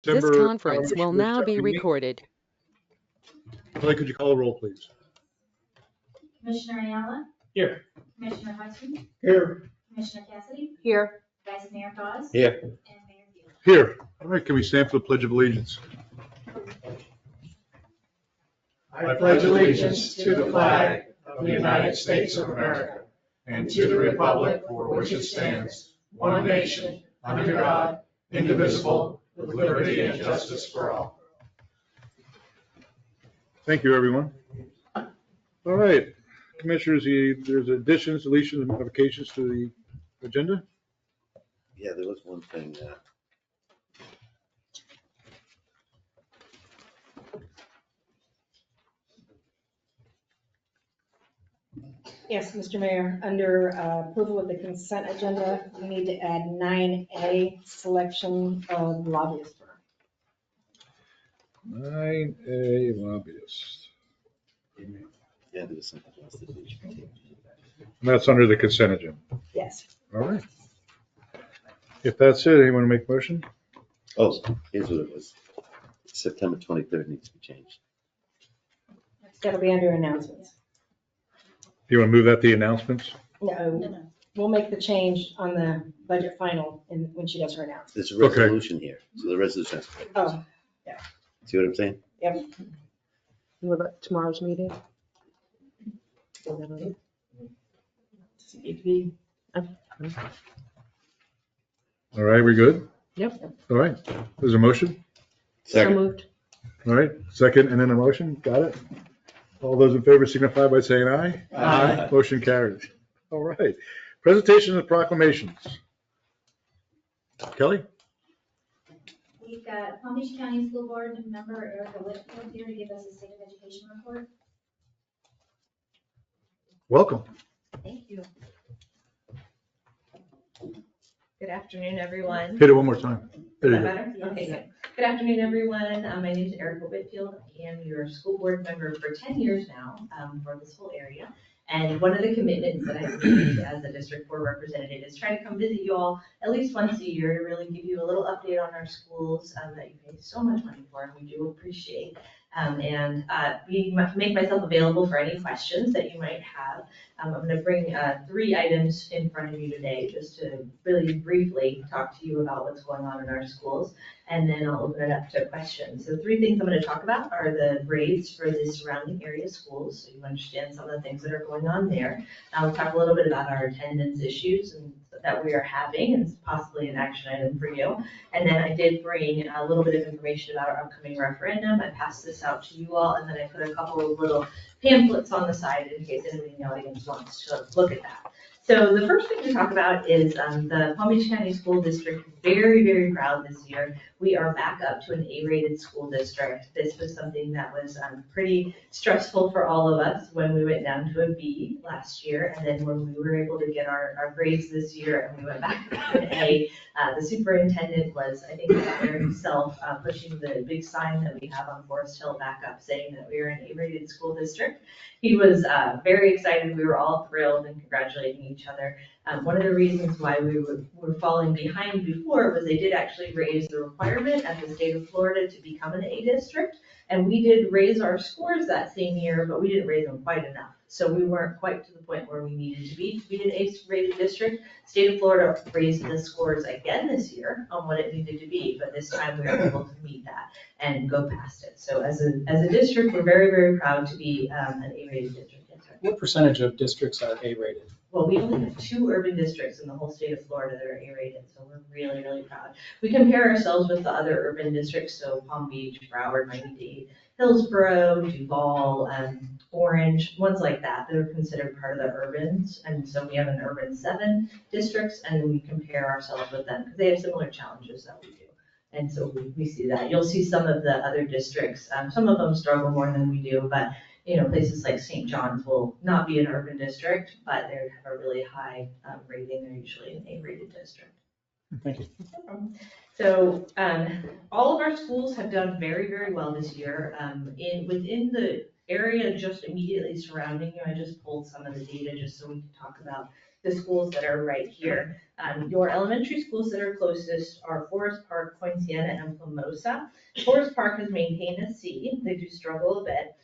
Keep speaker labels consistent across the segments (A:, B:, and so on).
A: This
B: December
A: conference will now be recorded.
B: Kelly, could you call a roll, please?
C: Commissioner Ayala?
D: Here.
C: Commissioner Hudson?
D: Here.
C: Commissioner Cassidy?
A: Here.
C: Vice Mayor Cos?
D: Here.
C: And Mayor Field.
B: Here. All right, can we stand for the Pledge of Allegiance?
D: I pledge allegiance to the flag of the United States of America and to the republic for which it stands, one nation, under God, indivisible, with liberty and justice for all.
B: Thank you, everyone. All right, Commissioners, there's additions, deletions, and modifications to the agenda.
E: Yeah, there was one thing.
F: Yes, Mr. Mayor, under approval of the consent agenda, we need to add 9A, selection of lobbyist firm.
B: 9A lobbyist.
E: Yeah, there was something else that we should take.
B: And that's under the consent agenda.
F: Yes.
B: All right. If that's it, anyone make a motion?
E: Oh, here's what it was. September 23rd needs to be changed.
F: That'll be under announcements.
B: Do you want to move that to the announcements?
F: No, we'll make the change on the budget final when she does her announcement.
E: There's a resolution here, so the resolution has to be.
F: Oh,
E: See what I'm saying?
F: yep.
A: What about tomorrow's meeting?
B: All right, we good?
A: Yep.
B: All right, there's a motion?
A: So moved.
B: All right, second and then a motion, got it? All those in favor signify by saying aye.
D: Aye.
B: Motion carries. All right, presentation of proclamations. Kelly?
C: We've got Palm Beach County School Board member Erica Whitfield here to give us a state of education report.
B: Welcome.
G: Thank you. Good afternoon, everyone.
B: Hit it one more time. There
G: Is
B: you
G: that
B: go.
G: better? Okay, good. Good afternoon, everyone. My name is Erica Whitfield. I am your school board member for 10 years now for this whole area. And one of the commitments that I've made as a district board representative is try to come visit you all at least once a year to really give you a little update on our schools that you pay so much money for, and we do appreciate. Make myself available for any questions that you might have. I'm going to bring 3 items in front of you today just to really briefly talk to you about what's going on in our schools, and then I'll open it up to questions. So 3 things I'm going to talk about are the grades for the surrounding area schools, so you understand some of the things that are going on there. I'll talk a little bit about our attendance issues and that we are having, and possibly an action item for you. And then I did bring a little bit of information about our upcoming referendum. I passed this out to you all, and then I put a couple of little pamphlets on the side in case anybody in the audience wants to look at that. So the first thing to talk about is the Palm Beach County School District. Very, very proud this year. We are back up to an A-rated school district. This was something that was pretty stressful for all of us when we went down to a B last year. And then when we were able to get our grades this year and we went back to an A, the superintendent was, I think, out there himself pushing the big sign that we have on Forest Hill back up saying that we are an A-rated school district. He was very excited. We were all thrilled and congratulating each other. One of the reasons why we were falling behind before was they did actually raise the requirement at the state of Florida to become an A district. And we did raise our scores that same year, but we didn't raise them quite enough. So we weren't quite to the point where we needed to be an A-rated district. State of Florida raised the scores again this year on what it needed to be, but this time we were able to meet that and go past it. So as a district, we're very, very proud to be an A-rated district.
D: What percentage of districts are A-rated?
G: Well, we only have 2 urban districts in the whole state of Florida that are A-rated, so we're really, really proud. We compare ourselves with the other urban districts, so Palm Beach, Broward, Miami-Dade, Hillsborough, Duval, Orange, ones like that. They're considered part of the urbans, and so we have an urban 7 districts, and we compare ourselves with them because they have similar challenges that we do. And so we see that. You'll see some of the other districts, some of them struggle more than we do, but places like St. John's will not be an urban district, but they have a really high rating. They're usually an A-rated district.
D: Thank you.
G: So all of our schools have done very, very well this year. Within the area just immediately surrounding you, I just pulled some of the data just so we can talk about the schools that are right here. Your elementary schools that are closest are Forest Park, Poinciana, and Plumosa. Forest Park has maintained a C. They do struggle a bit.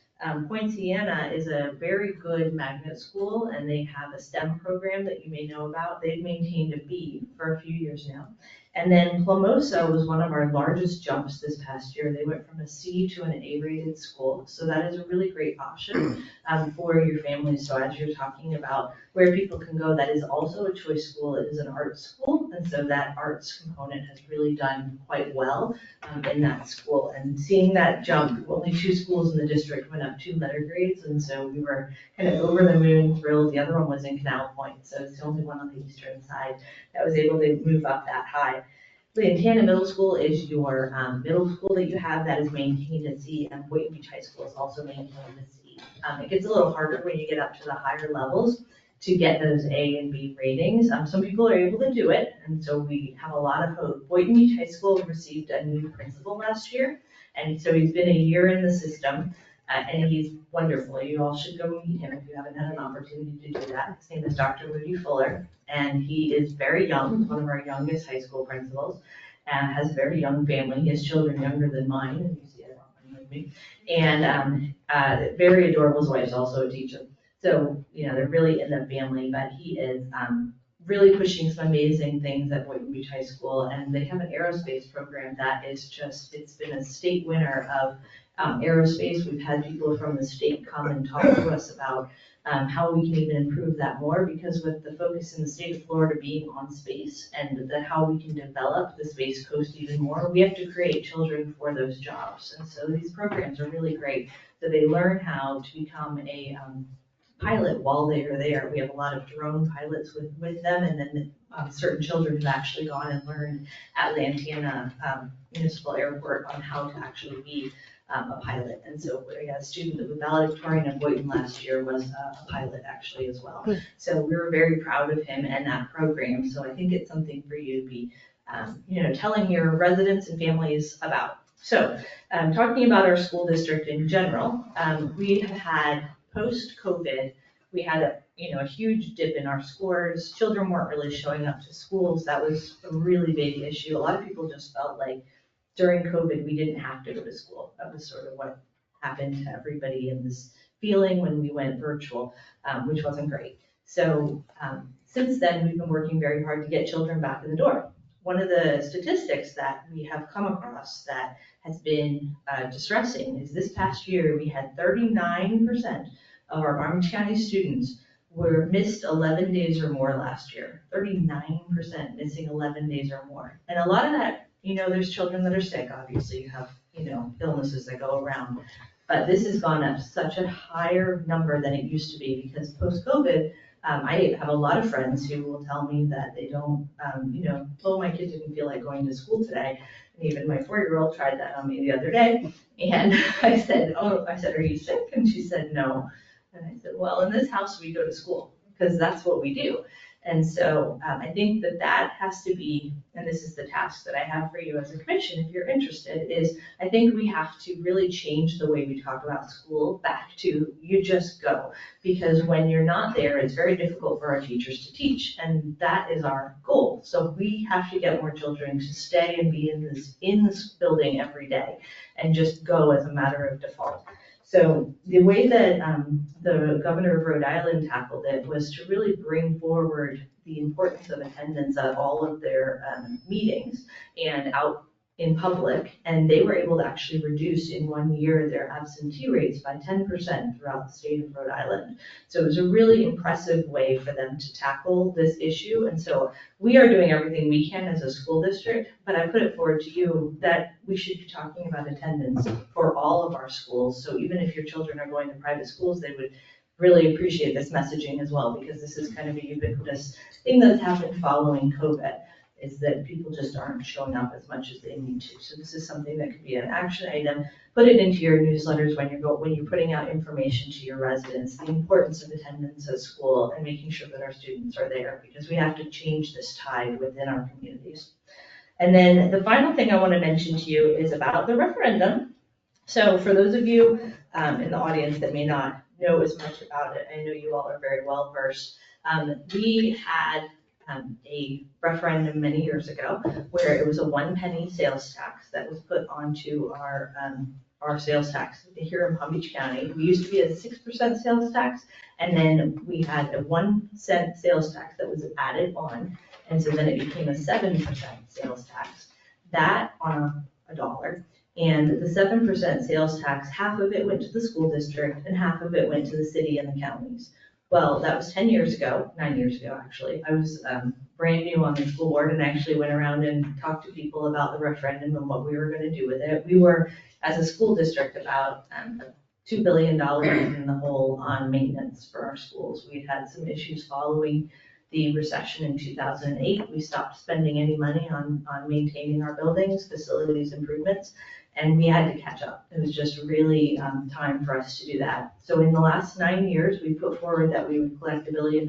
G: Poinciana is a very good magnet school, and they have a STEM program that you may know about. They've maintained a B for a few years now. And then Plumosa was one of our largest jumps this past year. They went from a C to an A-rated school. So that is a really great option for your family. So as you're talking about where people can go, that is also a choice school. It is an arts school. And so that arts component has really done quite well in that school. And seeing that jump, only 2 schools in the district went up 2 letter grades. And so we were kind of over the moon thrilled. The other one was in Canal Point. So it's the only one on the eastern side that was able to move up that high. Lantana Middle School is your middle school that you have that is maintained a C, and Boynton Beach High School is also maintained a C. It gets a little harder when you get up to the higher levels to get those A and B ratings. Some people are able to do it, and so we have a lot of hope. Boynton Beach High School received a new principal last year, and so he's been a year in the system, and he's wonderful. You all should go meet him if you haven't had an opportunity to do that. His name is Dr. Rudy Fuller, and he is very young, one of our youngest high school principals, and has a very young family. He has children younger than mine, and you see it with me, and very adorable. His wife's also a teacher. So, they're really in the family, but he is really pushing some amazing things at Boynton Beach High School, and they have an aerospace program that is just, it's been a state winner of aerospace. We've had people from the state come and talk to us about how we can even improve that more, because with the focus in the state of Florida being on space and how we can develop the Space Coast even more, we have to create children for those jobs. And so these programs are really great. So they learn how to become a pilot while they are there. We have a lot of drone pilots with them, and then certain children have actually gone and learned at Lantana Municipal Airport on how to actually be a pilot. And so we had a student that was valedictorian of Boynton last year was a pilot actually as well. So we were very proud of him and that program. So I think it's something for you to be, telling your residents and families about. So talking about our school district in general, we have had post-COVID, we had a huge dip in our scores. Children weren't really showing up to schools. That was a really big issue. A lot of people just felt like during COVID, we didn't have to go to school. That was sort of what happened to everybody in this feeling when we went virtual, which wasn't great. So since then, we've been working very hard to get children back in the door. One of the statistics that we have come across that has been distressing is this past year, we had 39% of our Orange County students were missed 11 days or more last year. 39% missing 11 days or more. And a lot of that, there's children that are sick, obviously, you have, illnesses that go around. But this has gone up such a higher number than it used to be, because post-COVID, I have a lot of friends who will tell me that they don't, my kid didn't feel like going to school today. And even my 4-year-old tried that on me the other day. And I said, are you sick? And she said, no. And I said, well, in this house, we go to school because that's what we do. And so I think that has to be, and this is the task that I have for you as a commission, if you're interested, is I think we have to really change the way we talk about school back to you just go. Because when you're not there, it's very difficult for our teachers to teach. And that is our goal. So we have to get more children to stay and be in this building every day and just go as a matter of default. So the way that the governor of Rhode Island tackled it was to really bring forward the importance of attendance at all of their meetings and out in public. And they were able to actually reduce in 1 year their absentee rates by 10% throughout the state of Rhode Island. So it was a really impressive way for them to tackle this issue. And so we are doing everything we can as a school district, but I put it forward to you that we should be talking about attendance for all of our schools. So even if your children are going to private schools, they would really appreciate this messaging as well, because this is kind of a ubiquitous thing that's happened following COVID, is that people just aren't showing up as much as they need to. So this is something that could be an action item. Put it into your newsletters when you're putting out information to your residents, the importance of attendance at school and making sure that our students are there, because we have to change this tide within our communities. And then the final thing I want to mention to you is about the referendum. So for those of you in the audience that may not know as much about it, I know you all are very well versed. We had a referendum many years ago where it was a 1 penny sales tax that was put onto our sales tax here in Palm Beach County. We used to be a 6% sales tax, and then we had a 1 cent sales tax that was added on, and so then it became a 7% sales tax. That on a dollar. And the 7% sales tax, half of it went to the school district and half of it went to the city and the counties. Well, that was 9 years ago, actually. I was brand new on the school board and actually went around and talked to people about the referendum and what we were gonna do with it. We were, as a school district, about $2 billion in the hole on maintenance for our schools. We'd had some issues following the recession in 2008. We stopped spending any money on maintaining our buildings, facilities improvements, and we had to catch up. It was just really time for us to do that. So in the last 9 years, we put forward that we would collect $1 billion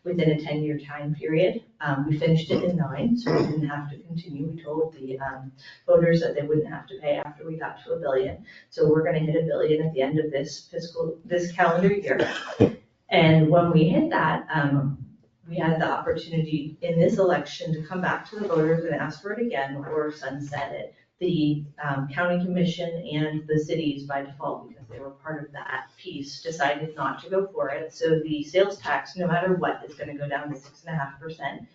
G: within a 10-year time period. We finished it in 9, so we didn't have to continue. We told the voters that they wouldn't have to pay after we got to $1 billion. So we're gonna hit $1 billion at the end of this calendar year. And when we hit that, we had the opportunity in this election to come back to the voters and ask for it again or sunset it. The county commission and the cities by default, because they were part of that piece, decided not to go for it. So the sales tax, no matter what, is gonna go down to 6.5%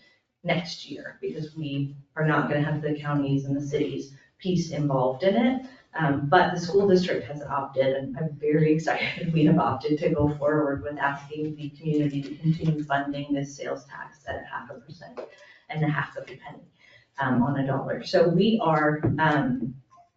G: next year, because we are not gonna have the counties and the cities piece involved in it. But the school district has opted, and I'm very excited we have opted to go forward with asking the community to continue funding this sales tax at 0.5% and 0.5 penny on a dollar. So we are,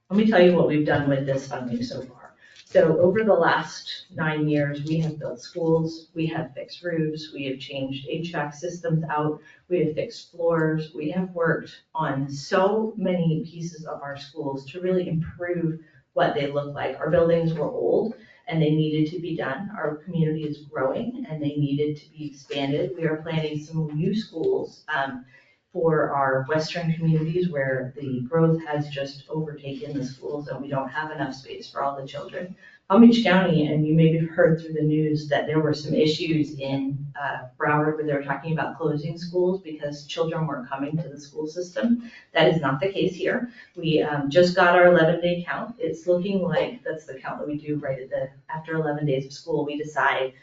G: let me tell you what we've done with this funding so far. So over the last 9 years, we have built schools, we have fixed roofs, we have changed HVAC systems out, we have fixed floors, we have worked on so many pieces of our schools to really improve what they look like. Our buildings were old and they needed to be done. Our community is growing and they needed to be expanded. We are planning some new schools for our western communities where the growth has just overtaken the schools and we don't have enough space for all the children. Palm Beach County, and you maybe have heard through the news that there were some issues in Broward where they were talking about closing schools because children weren't coming to the school system. That is not the case here. We just got our 11-day count. It's looking like that's the count that we do right after 11 days of school. We decide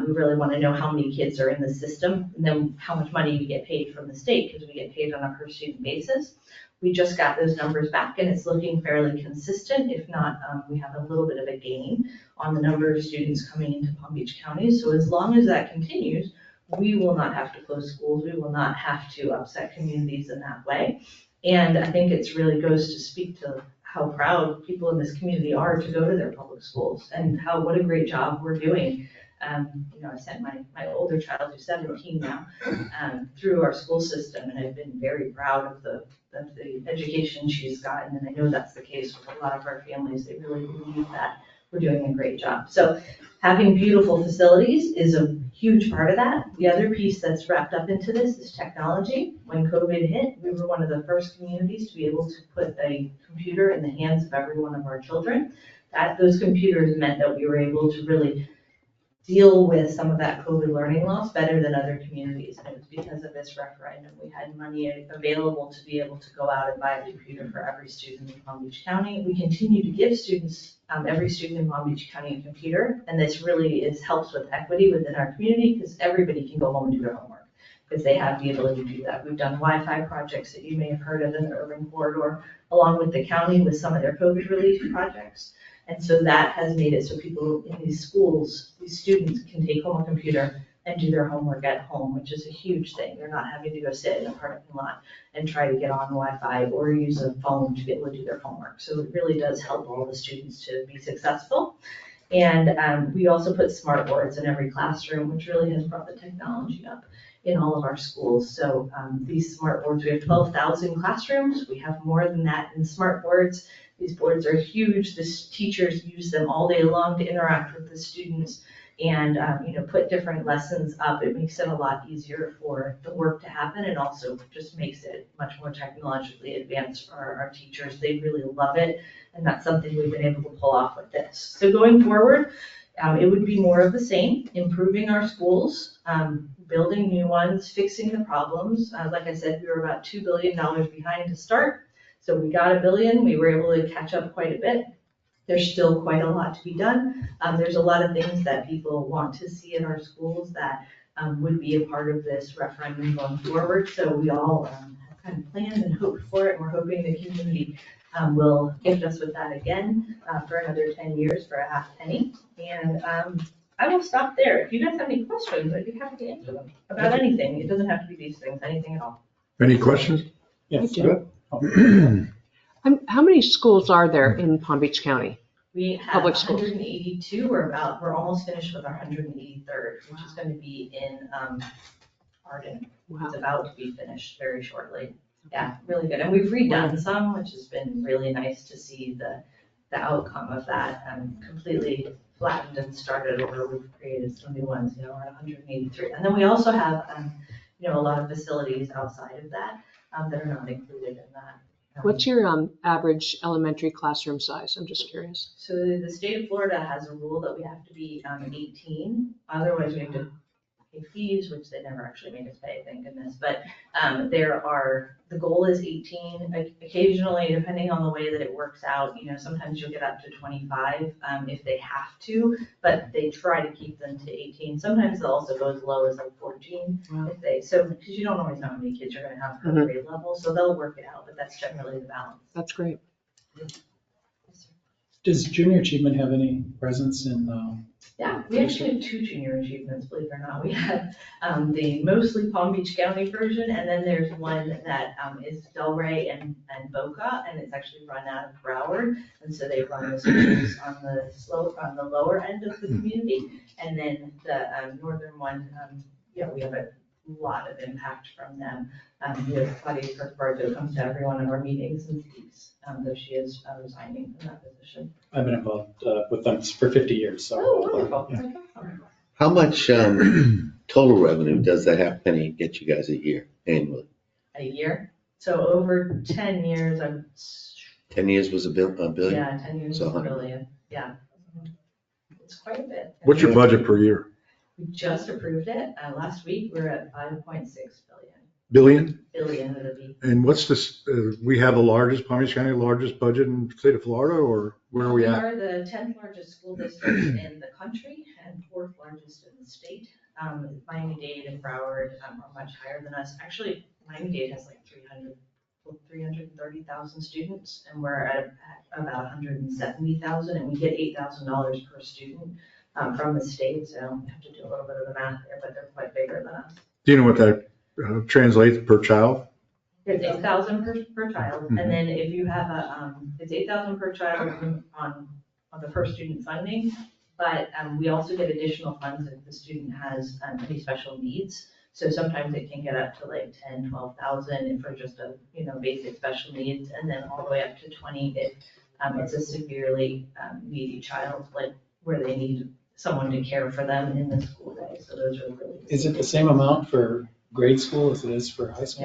G: we really want to know how many kids are in the system and then how much money we get paid from the state, because we get paid on a per student basis. We just got those numbers back and it's looking fairly consistent. If not, we have a little bit of a gain on the number of students coming into Palm Beach County. So as long as that continues, we will not have to close schools. We will not have to upset communities in that way. And I think it really goes to speak to how proud people in this community are to go to their public schools and what a great job we're doing. I sent my older child, who's 17 now, through our school system, and I've been very proud of the education she's gotten, and I know that's the case with a lot of our families. They really believe that we're doing a great job. So having beautiful facilities is a huge part of that. The other piece that's wrapped up into this is technology. When COVID hit, we were one of the first communities to be able to put a computer in the hands of every one of our children. Those computers meant that we were able to really deal with some of that COVID learning loss better than other communities. And it was because of this referendum. We had money available to be able to go out and buy a computer for every student in Palm Beach County. We continue to give students, every student in Palm Beach County, a computer. And this really helps with equity within our community because everybody can go home and do their homework because they have the ability to do that. We've done Wi-Fi projects that you may have heard of in the urban corridor, along with the county with some of their COVID relief projects. And so that has made it so people in these schools, these students can take home a computer and do their homework at home, which is a huge thing. They're not having to go sit in a parking lot and try to get on Wi-Fi or use a phone to be able to do their homework. So it really does help all the students to be successful. And we also put smart boards in every classroom, which really has brought the technology up in all of our schools. So these smart boards, we have 12,000 classrooms. We have more than that in smart boards. These boards are huge. The teachers use them all day long to interact with the students and put different lessons up. It makes it a lot easier for the work to happen and also just makes it much more technologically advanced for our teachers. They really love it, and that's something we've been able to pull off with this. So going forward, It would be more of the same, improving our schools, building new ones, fixing the problems. Like I said, we were about $2 billion behind to start. So we got $1 billion, we were able to catch up quite a bit. There's still quite a lot to be done. There's a lot of things that people want to see in our schools that would be a part of this referendum going forward. So we all have kind of planned and hoped for it, and we're hoping the community will gift us with that again for another 10 years for a half penny. And I will stop there. If you guys have any questions, I'd be happy to answer them about anything. It doesn't have to be these things, anything at all.
B: Any questions?
A: I do. How many schools are there in Palm Beach County?
G: We have
A: Public schools.
G: 182. We're almost finished with our 183rd, which is going to be in Arden.
A: Wow.
G: It's about to be finished very shortly. Yeah, really good. And we've redone some, which has been really nice to see the outcome of that. Completely flattened and started over. We've created some new ones, we're at 183. And then we also have, a lot of facilities outside of that that are not included in that.
A: What's your average elementary classroom size? I'm just curious.
G: So the state of Florida has a rule that we have to be 18, otherwise we have to pay fees, which they never actually made us pay, thank goodness. But the goal is 18. Occasionally, depending on the way that it works out, sometimes you'll get up to 25 if they have to, but they try to keep them to 18. Sometimes they'll also go as low as like 14
A: Wow.
G: because you don't always know how many kids you're going to have per grade level, so they'll work it out, but that's generally the balance.
A: That's great.
D: Does junior achievement have any presence in?
G: Yeah, we actually have 2 junior achievements, believe it or not. We have the mostly Palm Beach County version, and then there's one that is Delray and Boca, and it's actually run out of Broward. And so they run the schools on the lower end of the community. And then the northern one, we have a lot of impact from them. We have Claudia Kirkbardo comes to every one of our meetings and speaks, though she is resigning from that position.
D: I've been involved with them for 50 years, so.
G: Oh, wonderful.
D: Yeah.
G: That's awesome.
E: How much total revenue does that half penny get you guys a year annually?
G: A year. So over 10 years,
E: 10 years was a billion?
G: yeah, 10 years
E: So
G: is a
E: 100.
G: billion. Yeah. It's quite a bit.
B: What's your budget per year?
G: We just approved it. Last week, we were at 5.6
B: Billion?
G: billion with a B.
B: And what's this, we have the largest, Palm Beach County, largest budget in the state of Florida, or where are we
G: We
B: at?
G: are the 10th largest school district in the country and 4th largest in the state. Miami-Dade and Broward are much higher than us. Actually, Miami-Dade has like 330,000 students, and we're at about 170,000, and we get $8,000 per student from the state, so I have to do a little bit of the math there, but they're quite bigger than us.
B: Do you know what that translates per child?
G: It's 8,000 per child, and then if you have it's 8,000 per child on the per student funding, but we also get additional funds if the student has any special needs. So sometimes it can get up to like 10, 12,000 for just a, basic special needs, and then all the way up to 20 if it's a severely needy child, like where they need someone to care for them in the school day. So those are really.
D: Is it the same amount for grade school as it is for high school?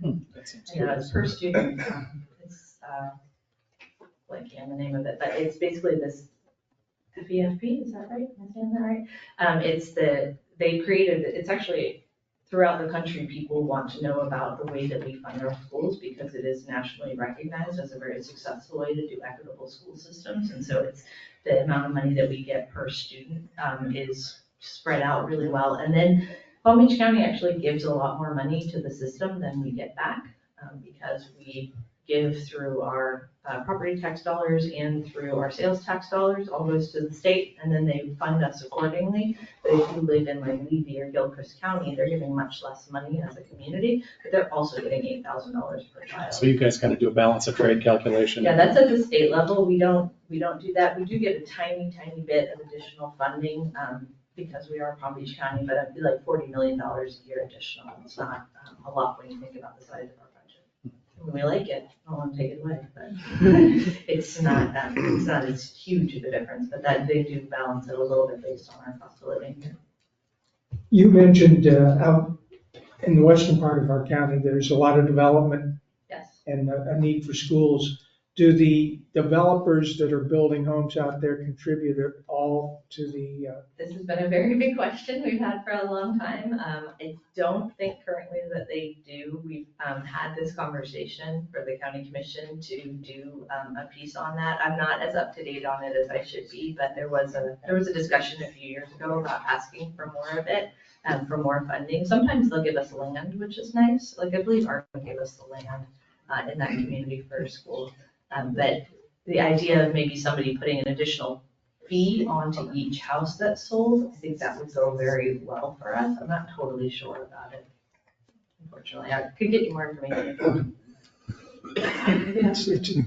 G: Yeah.
D: That seems
G: Yeah,
D: good.
G: it's per student. It's, blanking on the name of it, but it's basically this FEFP, is that right? Am I saying that right? They created, it's actually throughout the country, people want to know about the way that we fund our schools because it is nationally recognized as a very successful way to do equitable school systems. And so it's the amount of money that we get per student is spread out really well. And then Palm Beach County actually gives a lot more money to the system than we get back because we give through our property tax dollars and through our sales tax dollars, all goes to the state, and then they fund us accordingly. But if you live in like Levy or Gilchrist County, they're giving much less money as a community, but they're also getting $8,000 per child.
D: So you guys got to do a balance of trade calculation.
G: Yeah, that's at the state level. We don't do that. We do get a tiny bit of additional funding because we are Palm Beach County, but it'd be like $40 million a year additional. It's not a lot when you think about the size of our budget. We like it. I don't want to take it away, but it's not as huge of a difference, but that they do balance it a little bit based on our cost of living here.
H: You mentioned out in the western part of our county, there's a lot of development
G: Yes.
H: and a need for schools. do the developers that are building homes out there contribute it all to the,
G: This has been a very big question we've had for a long time. I don't think currently that they do. We've had this conversation for the county commission to do a piece on that. I'm not as up to date on it as I should be, but there was a discussion a few years ago about asking for more of it, for more funding. Sometimes they'll give us land, which is nice. Like I believe Arco gave us the land in that community for a school. But the idea of maybe somebody putting an additional fee onto each house that's sold, I think that would go very well for us. I'm not totally sure about it. Unfortunately, I could get you more information.
B: Thank you.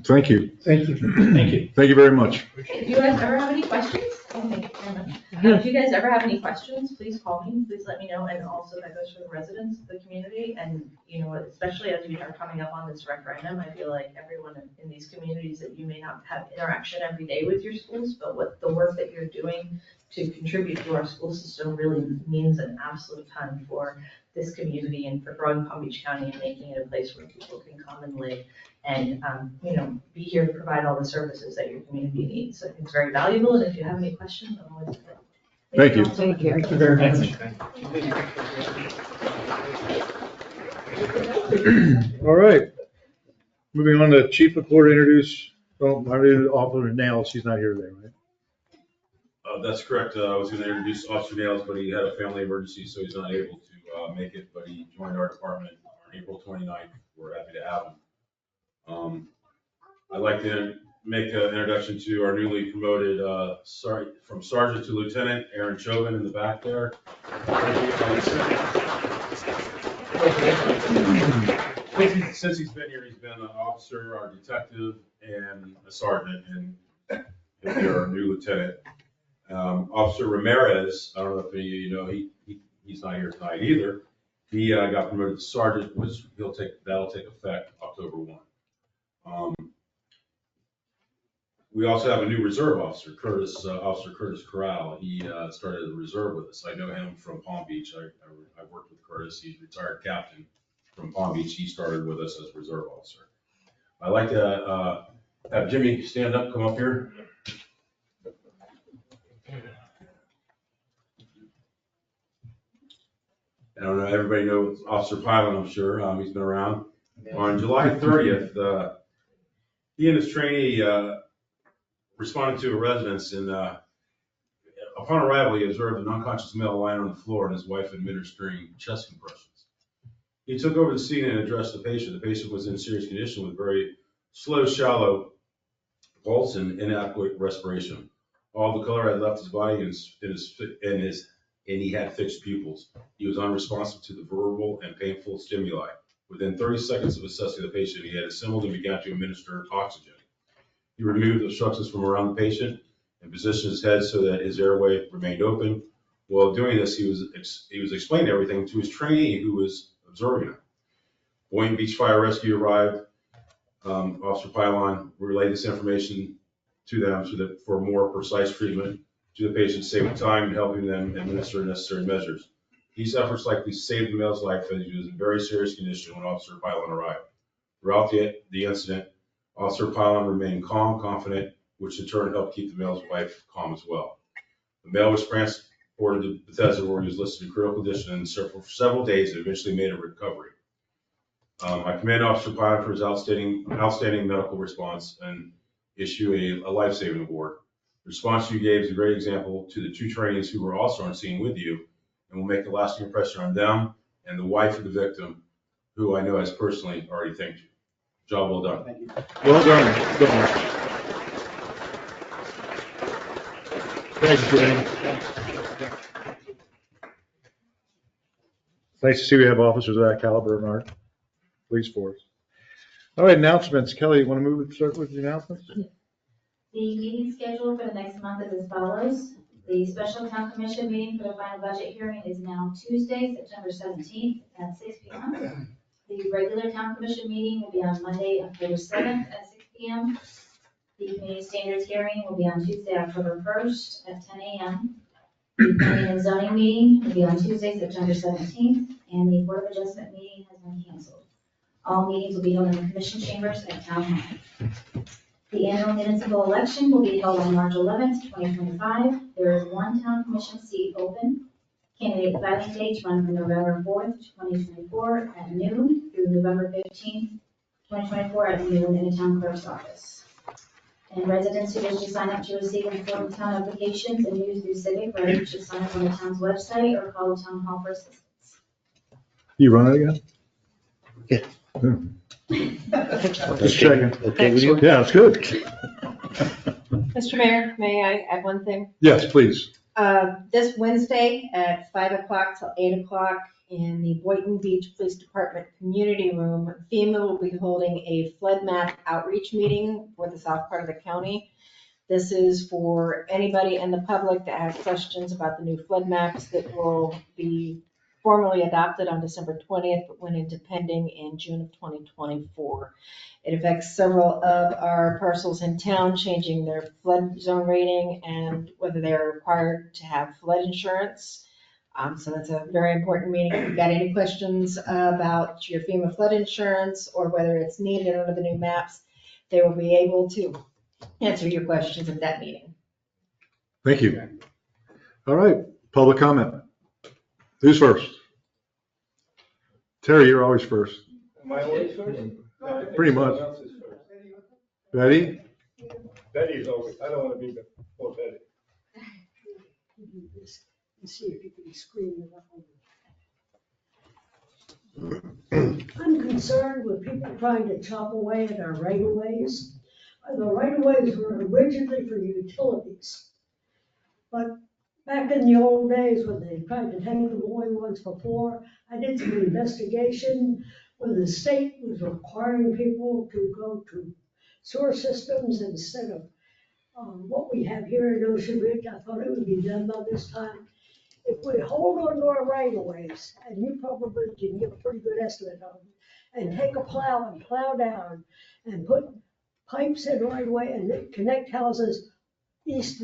H: thank you.
D: Thank you.
B: Thank you very much.
G: If you guys ever have any questions, thank you very much. If you guys ever have any questions, please call me, please let me know, and also that goes for the residents of the community, and, you know, especially as we are coming up on this referendum, I feel like everyone in these communities that you may not have interaction every day with your schools, but what the work that you're doing to contribute to our school system really means an absolute ton for this community and for growing Palm Beach County and making it a place where people can come and live and, you know, be here to provide all the services that your community needs. So I think it's very valuable, and if you have any questions, I'm always available.
B: Thank you.
A: Thank you.
H: Thank you very much.
B: All right. Moving on to Chief of Court introduce, well, I did Officer Nails, she's not here today, right?
I: That's correct. I was going to introduce Officer Nails, but he had a family emergency, so he's not able to make it, but he joined our department on April 29th. We're happy to have him. I'd like to make an introduction to our newly promoted, from sergeant to lieutenant, Aaron Chauvin in the back there. Since he's been here, he's been an officer, our detective, and a sergeant, and he'll be our new lieutenant. Officer Ramirez, I don't know if any of you know, he's not here tonight either. He got promoted to sergeant, that'll take effect October 1. We also have a new reserve officer, Officer Curtis Corral. He started as a reserve with us. I know him from Palm Beach. I've worked with Curtis. He's a retired captain from Palm Beach. He started with us as a reserve officer. I'd like to have Jimmy stand up, come up here. I don't know, everybody knows Officer Pylon, I'm sure. He's been around. On July 30th, he and his trainee responded to a residence, and upon arrival, he observed an unconscious male lying on the floor and his wife administering chest compressions. He took over the scene and addressed the patient. The patient was in serious condition with very slow, shallow pulse and inadequate respiration. All the color had left his body and he had fixed pupils. He was unresponsive to the verbal and painful stimuli. Within 30 seconds of assessing the patient, he had assembled and began to administer oxygen. He removed obstructions from around the patient and positioned his head so that his airway remained open. While doing this, he was explaining everything to his trainee who was observing him. Boynton Beach Fire Rescue arrived. Officer Pylon relayed this information to them for more precise treatment to the patient, saving time and helping them administer necessary measures. These efforts likely saved the male's life as he was in very serious condition when Officer Pylon arrived. Throughout the incident, Officer Pylon remained calm, confident, which in turn helped keep the male's wife calm as well. The male was transported to Bethesda, where he was listed in critical condition for several days and eventually made a recovery. I commend Officer Pylon for his outstanding medical response and issue a life-saving award. The response you gave is a great example to the two trainees who were also on scene with you and will make a lasting impression on them and the wife of the victim, who I know has personally already thanked you. Job well done.
D: Thank you.
B: Well done. Thanks, Jimmy. Nice to see we have officers of that caliber in our police force. All right, announcements. Kelly, you want to start with the announcements?
C: The meeting schedule for the next month is as follows. The special town commission meeting for the final budget hearing is now Tuesday, September 17th at 6 p.m. The regular town commission meeting will be on Monday, October 7th at 6 p.m. The community standards hearing will be on Tuesday, October 1st at 10 a.m. The planning and zoning meeting will be on Tuesday, September 17th, and the board of adjustment meeting has been canceled. All meetings will be held in the commission chambers at Town Hall. The annual municipal election will be held on March 11th, 2025. There is one town commission seat open. Candidate filing dates run from November 4th, 2024 at noon through November 15th, 2024 at noon in the town clerk's office. And residents who wish to sign up to receive important town applications and use through Civic Ready should sign up on the town's website or call the town hall for assistance.
B: You run it again?
E: Yeah.
B: Just checking.
E: Okay with you?
B: Yeah, it's good.
F: Mr. Mayor, may I add one thing?
B: Yes, please.
F: This Wednesday at 5 o'clock till 8 o'clock in the Boynton Beach Police Department Community Room, FEMA will be holding a flood map outreach meeting for the south part of the county. This is for anybody in the public that has questions about the new flood maps that will be formally adopted on December 20th, but went into pending in June of 2024. It affects several of our parcels in town, changing their flood zone rating and whether they are required to have flood insurance. So that's a very important meeting. If you've got any questions about your FEMA flood insurance or whether it's needed under the new maps, they will be able to answer your questions at that meeting.
B: Thank you. All right, public comment. Who's first? Terry, you're always first.
D: Am I always first?
B: Pretty much.
D: Someone else is first.
B: Betty?
D: Betty's always, I don't want to be before Betty.
J: And see if you can screen it up. I'm concerned with people trying to chop away at our right of ways. The right of ways were originally for utilities. But back in the old days when they tried to take them away once before, I did some investigation when the state was requiring people to go to sewer systems instead of what we have here in Ocean Ridge. I thought it would be done by this time. If we hold on to our right of ways, and you probably can give a pretty good estimate of them, and take a plow and plow down and put pipes in right away and connect houses east,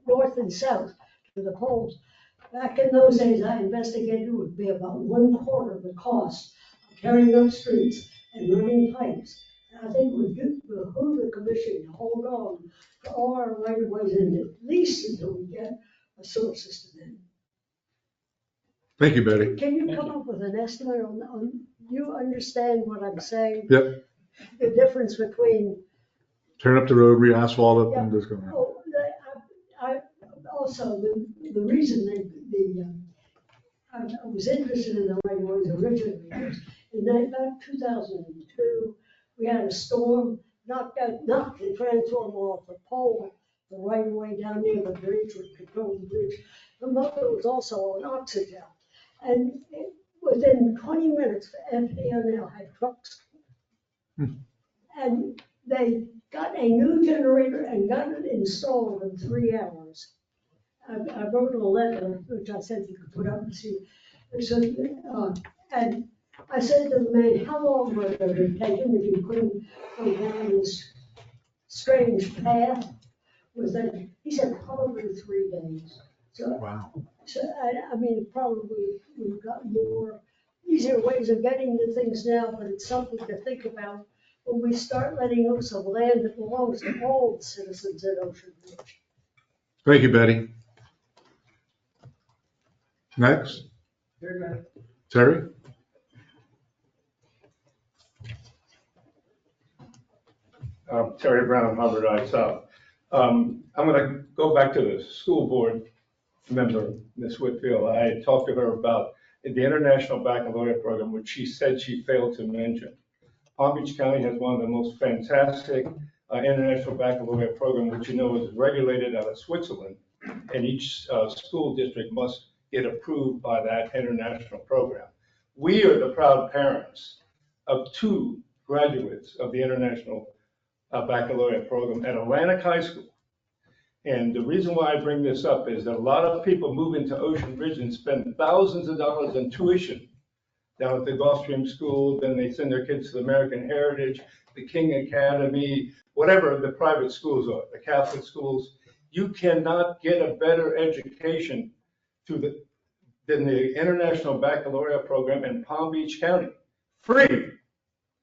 J: north and south to the poles. Back in those days, I investigated it would be about 1/4 of the cost of tearing up streets and running pipes. And I think it would behoove the commission to hold on to all our right of ways and at least until we get a sewer system in.
B: Thank you, Betty.
J: Can you come up with an estimate on, you understand what I'm saying?
B: Yep.
J: The difference between,
B: Turn up the road, re-asphalt it, and just go.
J: oh, I also, the reason I was interested in the right of ways originally was in about 2002, we had a storm, knocked the transformer off the pole, the right of way down near the bridge, would control the bridge. The mother was also on oxygen. And within 20 minutes, FDNL had trucks. And they got a new generator and got it installed in 3 hours. I wrote a letter, which I said you could put up and see. And I said to the man, how long would it have taken if you couldn't go down this strange path? He said, probably 3 days. So,
B: Wow.
J: So, I mean, probably we've got more easier ways of getting to things now, but it's something to think about when we start letting go some land that belongs to all the citizens in Ocean Ridge.
B: Thank you, Betty. Next. Terry?
D: Terry Brown, Hubbard Eye South. I'm going to go back to the school board member, Ms. Whitfield. I had talked to her about the International Baccalaureate Program, which she said she failed to mention. Palm Beach County has one of the most fantastic International Baccalaureate Program, which you know is regulated out of Switzerland, and each school district must get approved by that international program. We are the proud parents of 2 graduates of the International Baccalaureate Program at Atlantic High School. And the reason why I bring this up is that a lot of people move into Ocean Ridge and spend thousands of dollars in tuition down at the Gulfstream School, then they send their kids to the American Heritage, the King Academy, whatever the private schools are, the Catholic schools. You cannot get a better education than the International Baccalaureate Program in Palm Beach County. Free.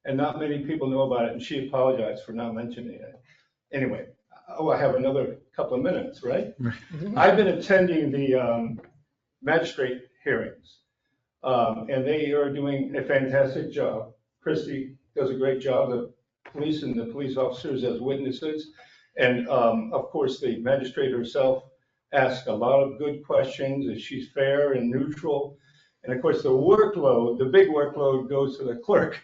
D: and not many people know about it, and she apologized for not mentioning it. Anyway, I have another couple of minutes, right? I've been attending the magistrate hearings, and they are doing a fantastic job. Christy does a great job, the police and the police officers as witnesses. And of course, the magistrate herself asks a lot of good questions, and she's fair and neutral. And of course, the workload, the big workload goes to the clerk,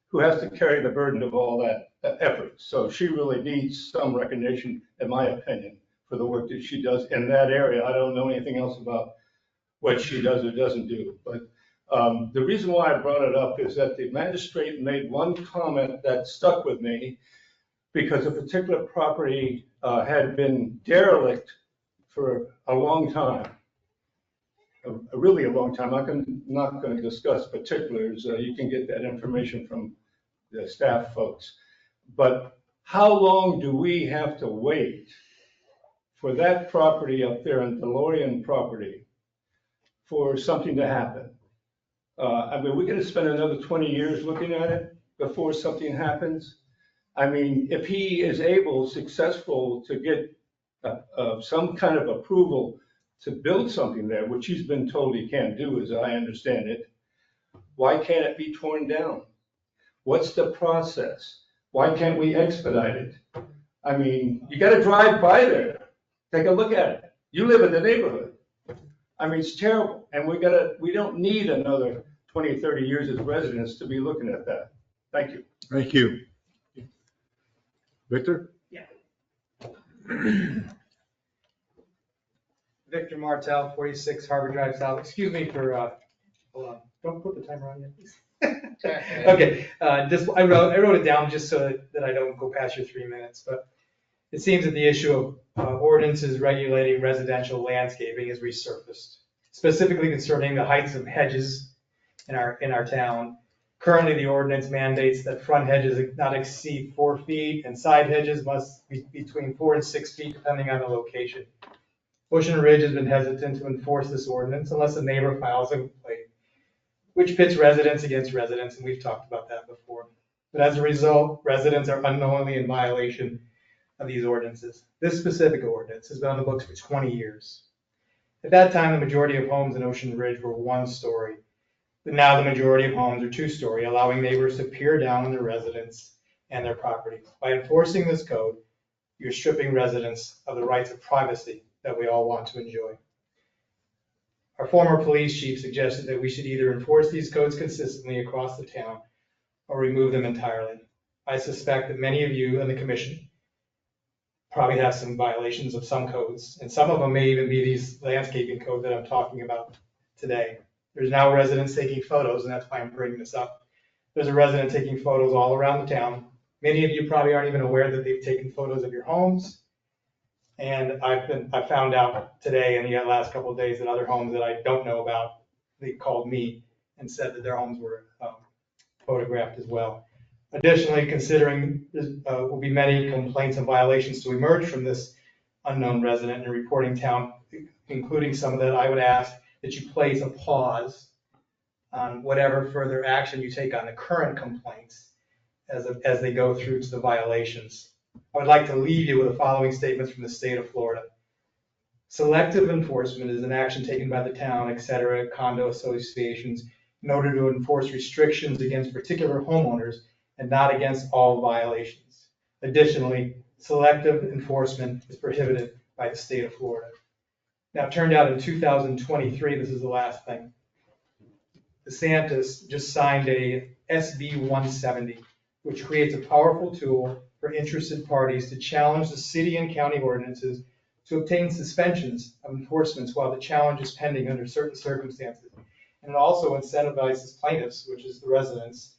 D: who has to carry the burden of all that effort. So she really needs some recognition, in my opinion, for the work that she does in that area. I don't know anything else about what she does or doesn't do. But the reason why I brought it up is that the magistrate made one comment that stuck with me, because a particular property had been derelict for a long time, really a long time. I'm not going to discuss particulars. You can get that information from the staff folks. But how long do we have to wait for that property up there on DeLorean property for something to happen? I mean, we're going to spend another 20 years looking at it before something happens. I mean, if he is successful to get some kind of approval to build something there, which he's been told he can't do, as I understand it, why can't it be torn down? What's the process? Why can't we expedite it? I mean, you got to drive by there, take a look at it. You live in the neighborhood. I mean, it's terrible. And we don't need another 20, 30 years as residents to be looking at that. Thank you.
B: Thank you. Victor?
K: Victor Martel, 46 Harbor Drive South. Excuse me for, hold on, don't put the timer on yet, please. Okay, I wrote it down just so that I don't go past your 3 minutes, but it seems that the issue of ordinances regulating residential landscaping is resurfaced, specifically concerning the heights of hedges in our town. Currently, the ordinance mandates that front hedges not exceed 4 feet and side hedges must be between 4 and 6 feet, depending on the location. Ocean Ridge has been hesitant to enforce this ordinance unless a neighbor files a complaint, which pits residents against residents, and we've talked about that before. But as a result, residents are unknowingly in violation of these ordinances. This specific ordinance has been on the books for 20 years. At that time, the majority of homes in Ocean Ridge were 1-story. But now the majority of homes are 2-story, allowing neighbors to peer down on their residents and their property. By enforcing this code, you're stripping residents of the rights of privacy that we all want to enjoy. Our former police chief suggested that we should either enforce these codes consistently across the town or remove them entirely. I suspect that many of you in the commission probably have some violations of some codes, and some of them may even be these landscaping codes that I'm talking about today. There's now residents taking photos, and that's why I'm bringing this up. There's a resident taking photos all around the town. Many of you probably aren't even aware that they've taken photos of your homes. And I found out today and the last couple of days that other homes that I don't know about, they called me and said that their homes were photographed as well. Additionally, considering there will be many complaints and violations to emerge from this unknown resident in reporting town, including some that I would ask that you place a pause on whatever further action you take on the current complaints as they go through to the violations. I would like to leave you with the following statements from the state of Florida. Selective enforcement is an action taken by the town, etc., condo associations, in order to enforce restrictions against particular homeowners and not against all violations. Additionally, selective enforcement is prohibited by the state of Florida. Now, it turned out in 2023, this is the last thing, DeSantis just signed a SB 170, which creates a powerful tool for interested parties to challenge the city and county ordinances to obtain suspensions of enforcements while the challenge is pending under certain circumstances. And it also incentivizes plaintiffs, which is the residents,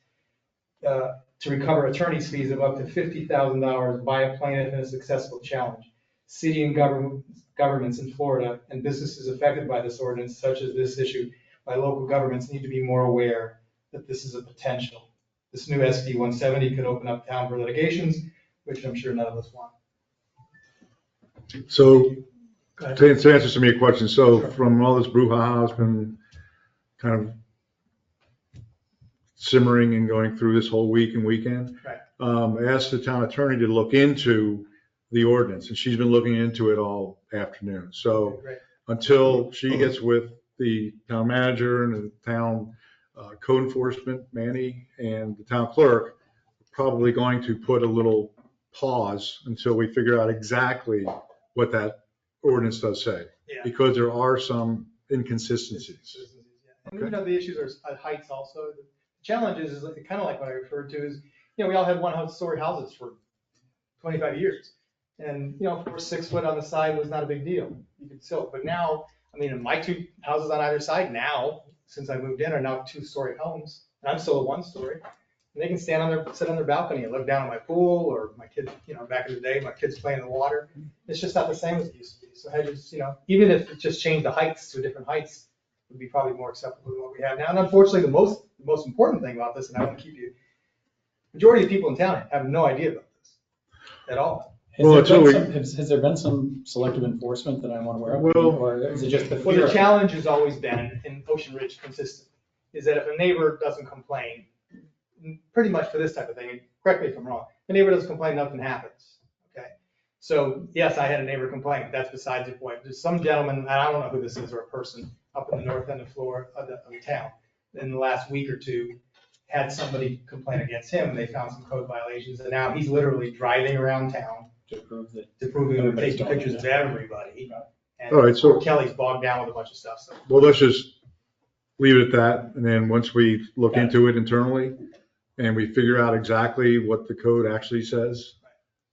K: to recover attorney's fees of up to $50,000 by a plaintiff in a successful challenge. City and governments in Florida and businesses affected by this ordinance, such as this issue by local governments, need to be more aware that this is a potential. This new SB 170 could open up town for litigations, which I'm sure none of us want.
B: So to answer some of your questions, so from all this brouhaha has been kind of simmering and going through this whole week and weekend.
K: Right.
B: I asked the town attorney to look into the ordinance, and she's been looking into it all afternoon. So
K: Great.
B: until she gets with the town manager and the town code enforcement, Manny, and the town clerk, probably going to put a little pause until we figure out exactly what that ordinance does say.
K: Yeah.
B: Because there are some inconsistencies.
K: And you know, the issues are heights also. The challenge is kind of like what I referred to is, you know, we all had one-story houses for 25 years. And, you know, 6 foot on the side was not a big deal. You could still, but now, I mean, my 2 houses on either side now, since I moved in, are now 2-story homes. And I'm still a 1-story. And they can sit on their balcony and look down at my pool, or my kids, you know, back in the day, my kids play in the water. It's just not the same as it used to be. So hedges, you know, even if it just changed the heights to different heights, would be probably more acceptable than what we have now. And unfortunately, the most important thing about this, and I want to keep you, majority of people in town have no idea about this at all.
D: Has there been some selective enforcement that I'm unaware of?
B: Well,
D: or is it just the
K: Well,
D: fear?
K: the challenge has always been in Ocean Ridge consistent, is that if a neighbor doesn't complain, pretty much for this type of thing, and correct me if I'm wrong, the neighbor doesn't complain, nothing happens, okay? So yes, I had a neighbor complain, that's besides the point. There's some gentleman, and I don't know who this is, or a person up in the north end of Florida, of the town, in the last week or two, had somebody complain against him, and they found some code violations, and now he's literally driving around town
D: To prove that.
K: and taking pictures of everybody. And
B: All right, so-
K: poor Kelly's bogged down with a bunch of stuff, so.
B: Well, let's just leave it at that. And then once we look into it internally and we figure out exactly what the code actually says,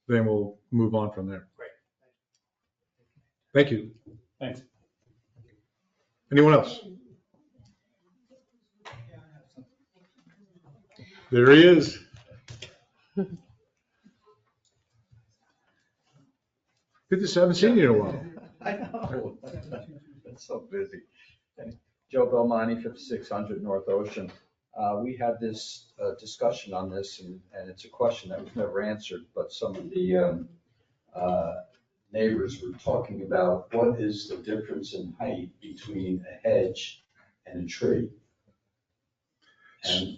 B: then we'll move on from there.
K: Great.
B: Thank you.
D: Thanks.
B: Anyone else? There he is. Good to haven't seen you in a while.
L: I know. Been so busy. Joe Belmonte, 5600 North Ocean. We had this discussion on this, and it's a question that was never answered, but some of the neighbors were talking about what is the difference in height between a hedge and a tree?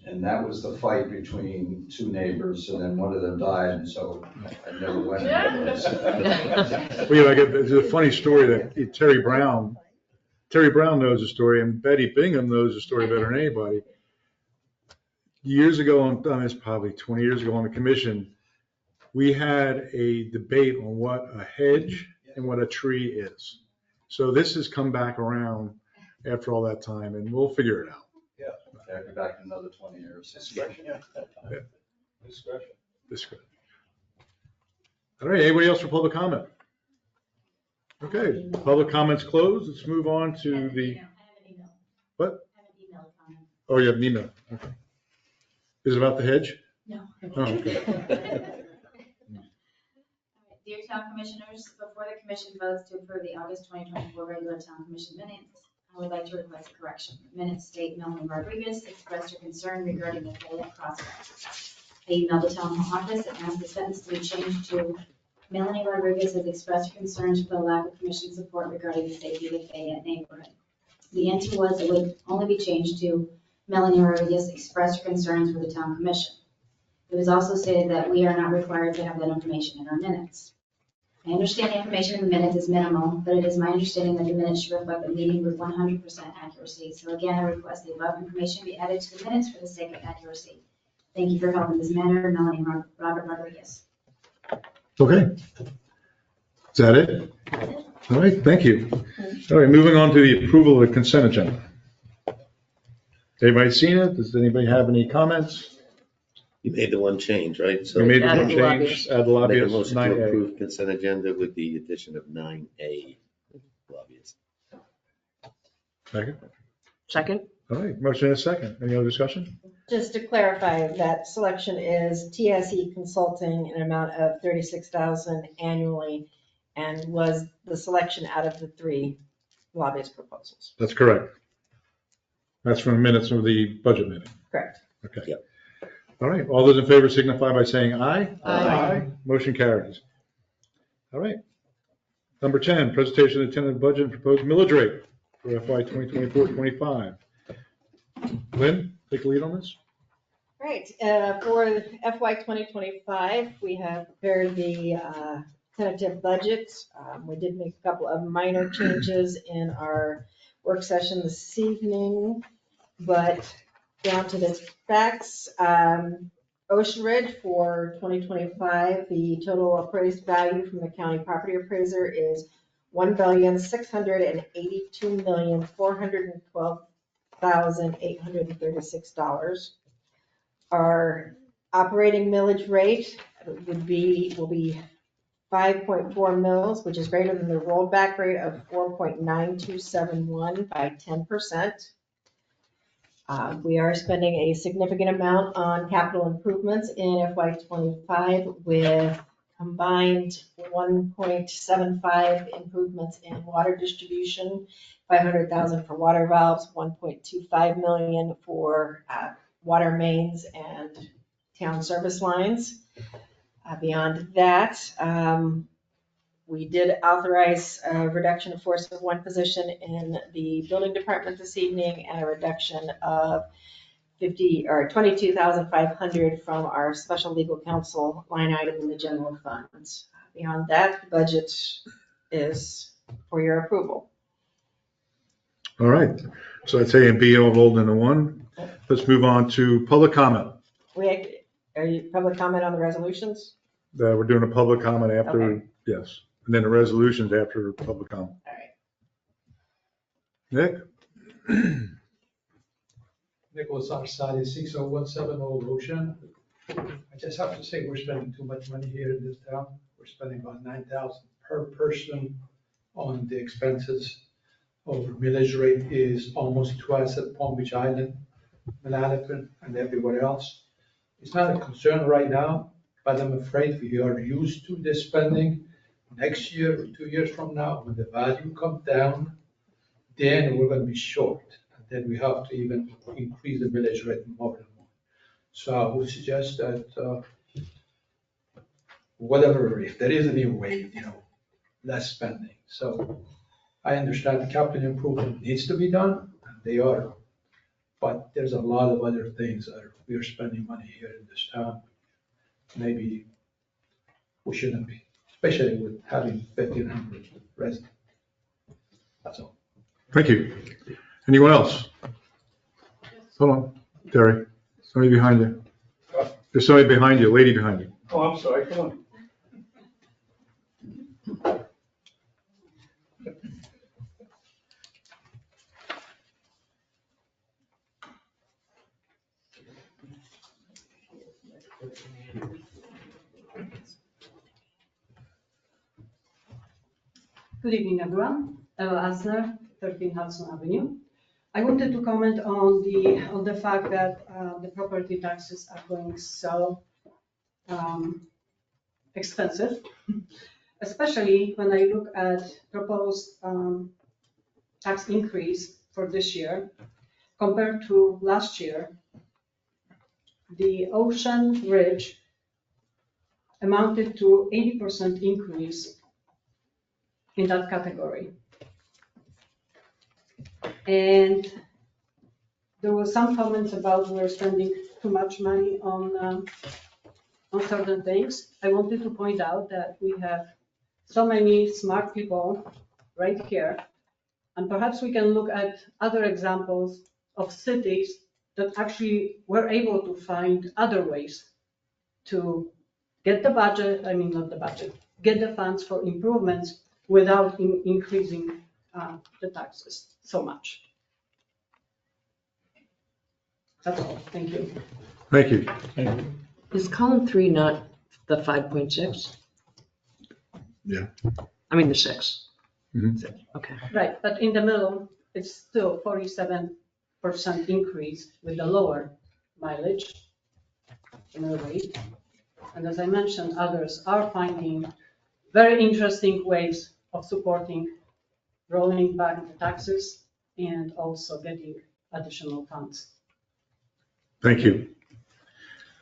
L: And that was the fight between 2 neighbors, and then one of them died, and so I never went anyplace.
B: Well, you know, there's a funny story that Terry Brown knows the story, and Betty Bingham knows the story better than anybody. Years ago, it's probably 20 years ago on the commission, we had a debate on what a hedge and what a tree is. So this has come back around after all that time, and we'll figure it out.
L: I'll be back in another 20 years.
B: Discretion.
L: Discretion.
B: All right, anybody else for public comment? Okay, public comments closed. Let's move on to the,
C: I have an email.
B: what?
C: I have an email comment.
B: Oh, you have an email. Okay. Is it about the hedge?
C: No.
B: Oh, okay.
C: All right, Dear Town Commissioners, before the commission votes to approve the August 2024 regular Town Commission minutes, I would like to request a correction. Minutes state Melanie Rodriguez expressed her concern regarding the Fayette crosswalk. I emailed the town office and asked the sentence to be changed to Melanie Rodriguez has expressed her concerns for the lack of commission support regarding the safety of the Fayette neighborhood. The answer was it would only be changed to Melanie Rodriguez expressed her concerns for the town commission. It was also stated that we are not required to have that information in our minutes. I understand the information in the minutes is minimal, but it is my understanding that the minutes should reflect the meeting with 100% accuracy. So again, I request the above information be added to the minutes for the sake of accuracy. Thank you for helping this matter, Melanie Robert Rodriguez.
B: Okay. Is that it? All right, thank you. All right, moving on to the approval of the consent agenda. Everybody seen it? Does anybody have any comments?
E: You made the one change, right? So
B: We made the
A: Add
B: one
A: the
B: change,
A: lobbyists.
B: add the
E: make a
B: lobbyists,
E: motion to
B: 9A.
E: approve consent agenda with the addition of 9A lobbyists.
B: Second.
A: Second?
B: All right, motion and a second. Any other discussion?
F: Just to clarify, that selection is TSE Consulting, an amount of $36,000 annually, and was the selection out of the 3 lobbyist proposals.
B: That's correct. That's from the minutes of the budget meeting.
F: Correct.
B: Okay.
E: Yep.
B: All right, all those in favor signify by saying aye.
A: Aye.
B: Motion carries. All right. Number 10, presentation of tentative budget and proposed millage rate for FY 2024-25. Lynn, take the lead on this.
F: Right, for FY 2025, we have prepared the tentative budget. We did make a couple of minor changes in our work session this evening, but down to the facts. Ocean Ridge for 2025, the total appraised value from the county property appraiser is $1,682,412,836. Our operating millage rate will be 5.4 mils, which is greater than the rollback rate of 4.9271 by 10%. We are spending a significant amount on capital improvements in FY '25 with combined 1.75 improvements in water distribution, 500,000 for water valves, 1.25 million for water mains and town service lines. Beyond that, we did authorize a reduction of force of one position in the building department this evening and a reduction of 22,500 from our special legal counsel line item in the general funds. Beyond that, the budget is for your approval.
B: All right, so that's A and B all rolled into one. Let's move on to public comment.
F: Are you public comment on the resolutions?
B: We're doing a public comment after,
F: Okay.
B: yes, and then the resolutions after public comment.
F: All right.
B: Nick?
H: Nicholas Arsadi, 6017 Old Ocean. I just have to say, we're spending too much money here in this town. We're spending about $9,000 per person on the expenses. Our millage rate is almost twice at Palm Beach Island, Manalapan, and everywhere else. It's not a concern right now, but I'm afraid we are used to this spending. Next year or 2 years from now, when the value comes down, then we're going to be short. Then we have to even increase the millage rate more and more. So I would suggest that whatever, if there is any way, less spending. So I understand the capital improvement needs to be done, and they are. But there's a lot of other things that we are spending money here in this town. Maybe we shouldn't be, especially with having 1,500 residents. That's all.
B: Thank you. Anyone else? Hold on, Terry. Somebody behind you. There's somebody behind you, a lady behind you.
D: Oh, I'm sorry, come on.
M: Good evening, everyone. Ella Asner, 13 Hudson Avenue. I wanted to comment on the fact that the property taxes are going so expensive, especially when I look at proposed tax increase for this year compared to last year. The Ocean Ridge amounted to 80% increase in that category. And there were some comments about we're spending too much money on certain things. I wanted to point out that we have so many smart people right here, and perhaps we can look at other examples of cities that actually were able to find other ways to get the budget, not the budget, get the funds for improvements without increasing the taxes so much. That's all. Thank you.
B: Thank you.
A: Is column 3 not the 5.6?
B: Yeah.
A: I mean the 6.
B: Mhm.
A: Okay.
M: Right, but in the middle, it's still 47% increase with the lower mileage in the rate. And as I mentioned, others are finding very interesting ways of supporting rolling back the taxes and also getting additional funds.
B: Thank you.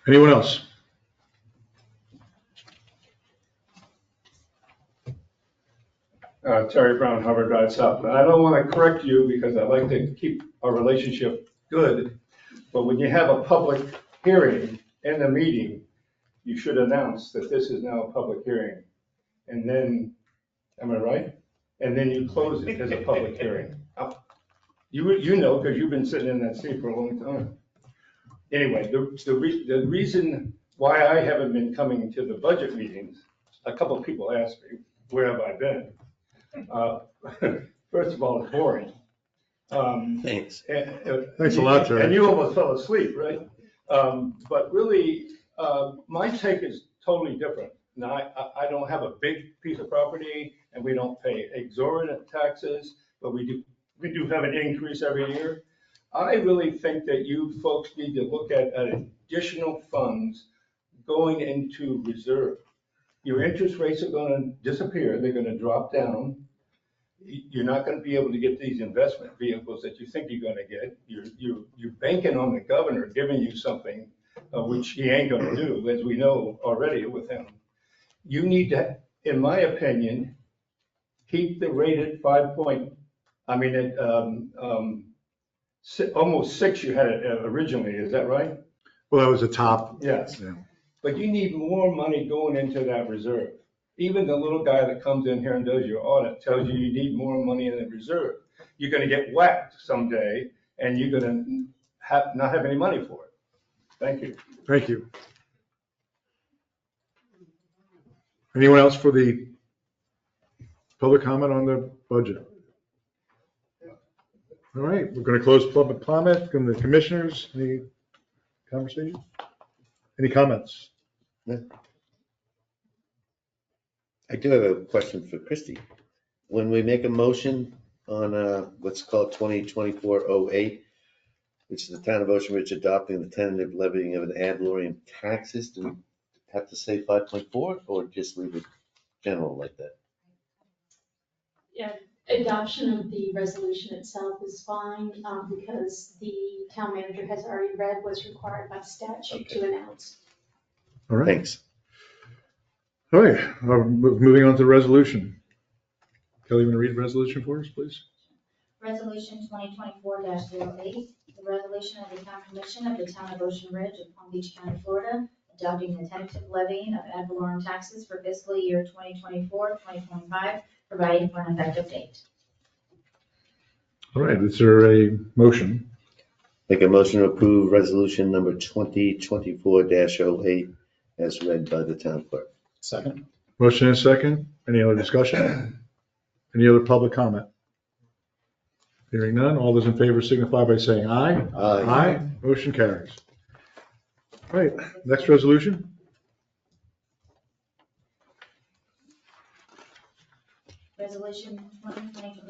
B: Anyone else?
D: Terry Brown, Harvard Drive South. And I don't want to correct you because I like to keep our relationship good, but when you have a public hearing and the meeting, you should announce that this is now a public hearing. And then, am I right? And then you close it as a public hearing. You know, because you've been sitting in that seat for a long time. Anyway, the reason why I haven't been coming to the budget meetings, a couple of people asked me, where have I been? First of all, it's boring.
E: Thanks.
B: Thanks a lot, Terry.
D: And you almost fell asleep, right? But really, my take is totally different. Now, I don't have a big piece of property and we don't pay exorbitant taxes, but we do have an increase every year. I really think that you folks need to look at additional funds going into reserve. Your interest rates are going to disappear. They're going to drop down. You're not going to be able to get these investment vehicles that you think you're going to get. You're banking on the governor giving you something, which he ain't going to do, as we know already with him. You need to, in my opinion, keep the rate at almost 6 you had it originally, is that right?
B: Well, that was the top.
D: Yes.
B: Yeah.
D: But you need more money going into that reserve. Even the little guy that comes in here and does your audit tells you need more money in the reserve. You're gonna get whacked someday and you're gonna not have any money for it. Thank you.
B: Thank you. Anyone else for the public comment on the budget? All right, we're going to close public comment from the commissioners. Any conversation? Any comments?
E: I do have a question for Christie. When we make a motion on what's called 2024-08, which is the town of Ocean Ridge adopting the tentative levying of an ad valorem taxes, do we have to say 5.4 or just leave it general like that?
N: Yeah, adoption of the resolution itself is fine, because the town manager has already read what's required by statute to announce.
B: All right.
E: Thanks.
B: All right, moving on to the resolution. Kelly, you want to read the resolution for us, please?
C: Resolution 2024-08, the resolution of the town commission of the town of Ocean Ridge of Palm Beach County, Florida, adopting the tentative levying of ad valorem taxes for fiscal year 2024-2025, providing for an effective date.
B: All right, is there a motion?
E: Make a motion to approve resolution number 2024-08 as read by the town clerk.
B: Second. Motion and second. Any other discussion? Any other public comment? Hearing none, all those in favor signify by saying aye.
E: Aye.
B: Aye. Motion carries. All right, next resolution.
C: Resolution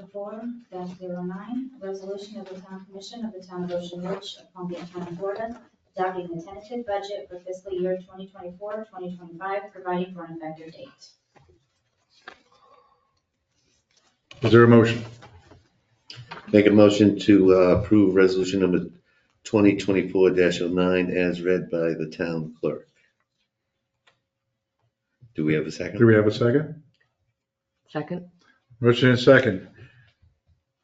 C: 2024-09, resolution of the town commission of the town of Ocean Ridge of Palm Beach County, Florida, adopting the tentative budget for fiscal year 2024-2025, providing for an effective date.
B: Is there a motion?
E: Make a motion to approve resolution number 2024-09 as read by the town clerk. Do we have a second?
B: Do we have a second?
A: Second.
B: Motion and second.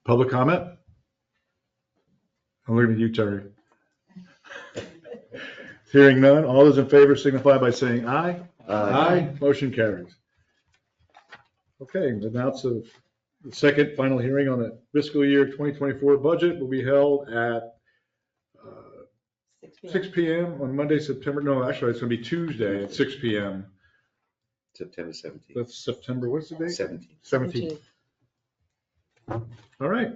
B: Public comment? I'm looking at you, Terry. Hearing none, all those in favor signify by saying aye. Aye. Motion carries. Okay, announce the second final hearing on the fiscal year 2024 budget will be held at 6 p.m. on Monday, September, no, actually, it's going to be Tuesday at 6 p.m.
E: September 17th.
B: That's September, what's the date?
E: 17th.
B: 17th. All right,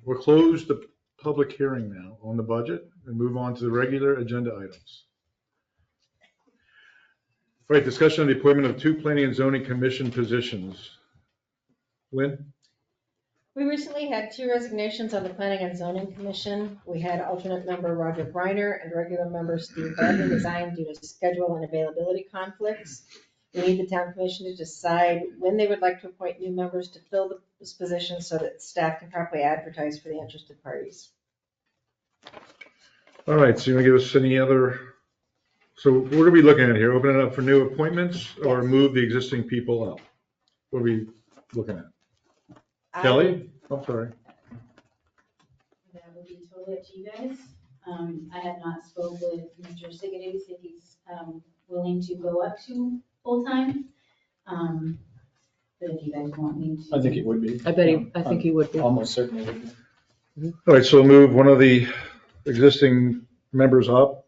B: we'll close the public hearing now on the budget and move on to the regular agenda items. All right, discussion on the appointment of 2 planning and zoning commission positions. Lynn?
F: We recently had 2 resignations on the Planning and Zoning Commission. We had alternate member Roger Briner and regular member Steve Bradley resign due to schedule and availability conflicts. We need the town commission to decide when they would like to appoint new members to fill this position so that staff can properly advertise for the interested parties.
B: All right, so you want to give us any other, so what are we looking at here? Open it up for new appointments or move the existing people up? What are we looking at? Kelly? I'm sorry.
C: That would be totally up to you guys. I have not spoke with Mr. Siggety, he said he's, willing to go up to full-time. But if you guys want me to.
D: I think it would be.
A: I think he would be.
D: Almost certainly would be.
B: All right, so we'll move one of the existing members up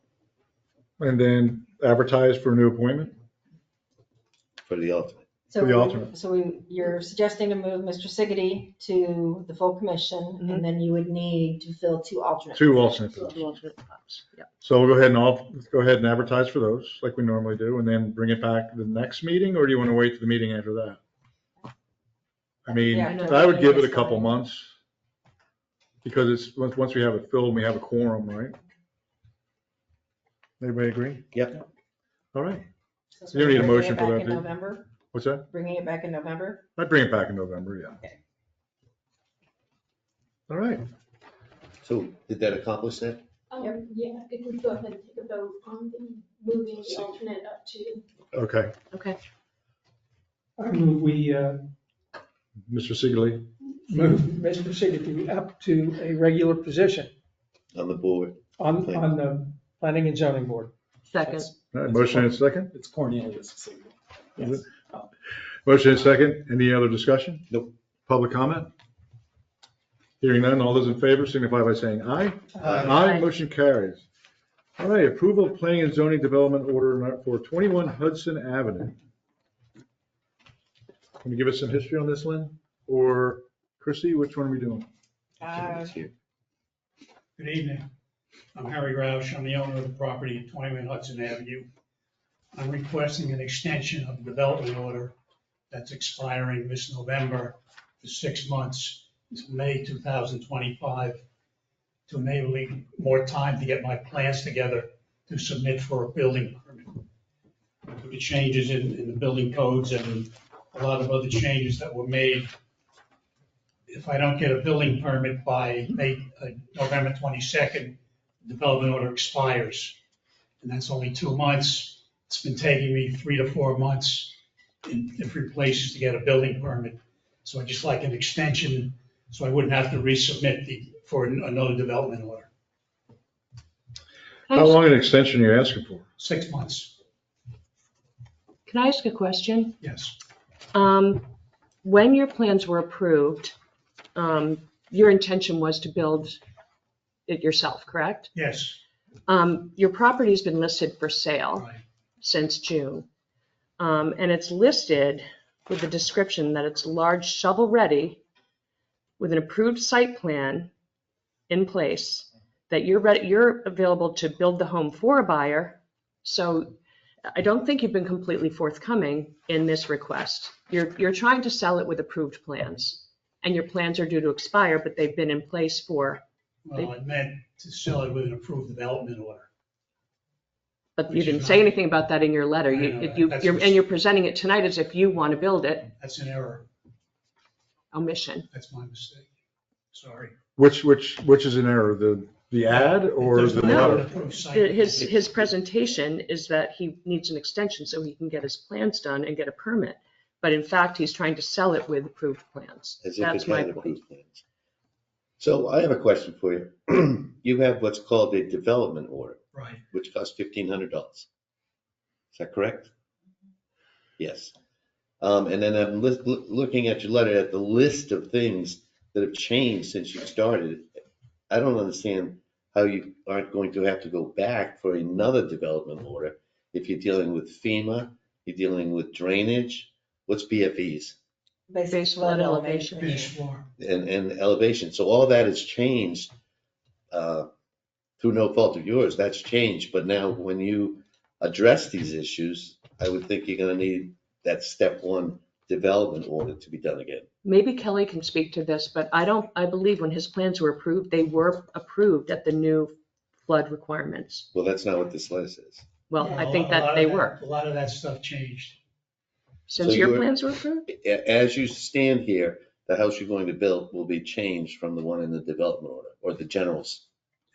B: and then advertise for a new appointment.
E: For the alternate.
F: So
B: For the
F: we-
B: alternate.
F: So you're suggesting to move Mr. Siggety to the full commission, and then you would need to fill 2 alternate.
B: Two
F: positions.
B: alternate
A: Two alternate spots, yeah.
B: So we'll go ahead and advertise for those like we normally do and then bring it back to the next meeting, or do you want to wait to the meeting after that? I mean,
F: Yeah,
B: I would give it a
F: that's
B: couple
F: fine.
B: months because it's, once we have it filled and we have a quorum, right? Everybody agree?
E: Yep.
B: All right.
F: So
B: You don't need a
F: bringing it
B: motion for
F: back
B: that,
F: in
B: do you?
F: November?
B: What's that?
F: Bringing it back in November?
B: I'd bring it back in November, yeah.
F: Okay.
B: All right.
E: So did that accomplish that?
N: Yeah, if we go ahead and take a vote on the moving the alternate up to.
B: Okay.
A: Okay.
H: I move we
B: Mr. Sigley,
H: move Mr. Siggety up to a regular position
E: On the board?
H: on the planning and zoning board.
A: Second.
B: all right, motion and second?
D: It's Cornelius.
B: Is it? Motion and second. Any other discussion?
E: Nope.
B: Public comment? Hearing none, all those in favor signify by saying aye. Aye, motion carries. All right, approval of planning and zoning development order for 21 Hudson Avenue. Can you give us some history on this, Lynn? Or Chrissy, which one are we doing?
E: It's here.
O: Good evening. I'm Harry Roush. I'm the owner of the property at 21 Hudson Avenue. I'm requesting an extension of the development order that's expiring this November for 6 months to May 2025 to enable me more time to get my plans together to submit for a building permit. With the changes in the building codes and a lot of other changes that were made, if I don't get a building permit by November 22nd, the development order expires. And that's only 2 months. It's been taking me 3 to 4 months in different places to get a building permit. So I'd just like an extension so I wouldn't have to resubmit for another development order.
B: How long an extension are you asking for?
O: 6 months,
A: Can I ask a question?
O: yes.
A: When your plans were approved, your intention was to build it yourself, correct?
O: Yes,
A: Your property's been listed for sale
O: right.
A: since June. And it's listed with the description that it's large shovel-ready with an approved site plan in place, that you're available to build the home for a buyer. So I don't think you've been completely forthcoming in this request. You're trying to sell it with approved plans, and your plans are due to expire, but they've been in place for,
O: Well, I meant to sell it with an approved development order.
A: but you
O: Which is
A: didn't say
O: not-
A: anything about that in your letter.
O: I know that. That's
A: And you're presenting it tonight as if you want to build it.
O: That's an error.
A: Omission.
O: That's my mistake. Sorry.
B: Which is an error, the ad or
O: There's
B: the
O: not an
B: letter?
O: approved site.
A: His presentation is that he needs an extension so he can get his plans done and get a permit. But in fact, he's trying to sell it with approved plans.
E: As if
A: That's
E: it
A: my
E: had
A: point.
E: approved plans. So I have a question for you. You have what's called a development order,
O: Right.
E: which costs $1,500. Is that correct? Yes. And then I'm looking at your letter at the list of things that have changed since you started. I don't understand how you aren't going to have to go back for another development order if you're dealing with FEMA, you're dealing with drainage. What's BFEs?
A: Base flood elevation.
O: Finished floor.
E: And elevation. So all that has changed through no fault of yours. That's changed. But now when you address these issues, I would think you're going to need that step one development order to be done again.
A: Maybe Kelly can speak to this, but I believe when his plans were approved, they were approved at the new flood requirements.
E: Well, that's not what this letter says.
A: Well,
O: Yeah,
A: I think
O: a lot
A: that
O: of
A: they were.
O: A lot of that stuff changed.
A: Since
E: So
A: your
E: you're-
A: plans were approved?
E: As you stand here, the house you're going to build will be changed from the one in the development order or the generals,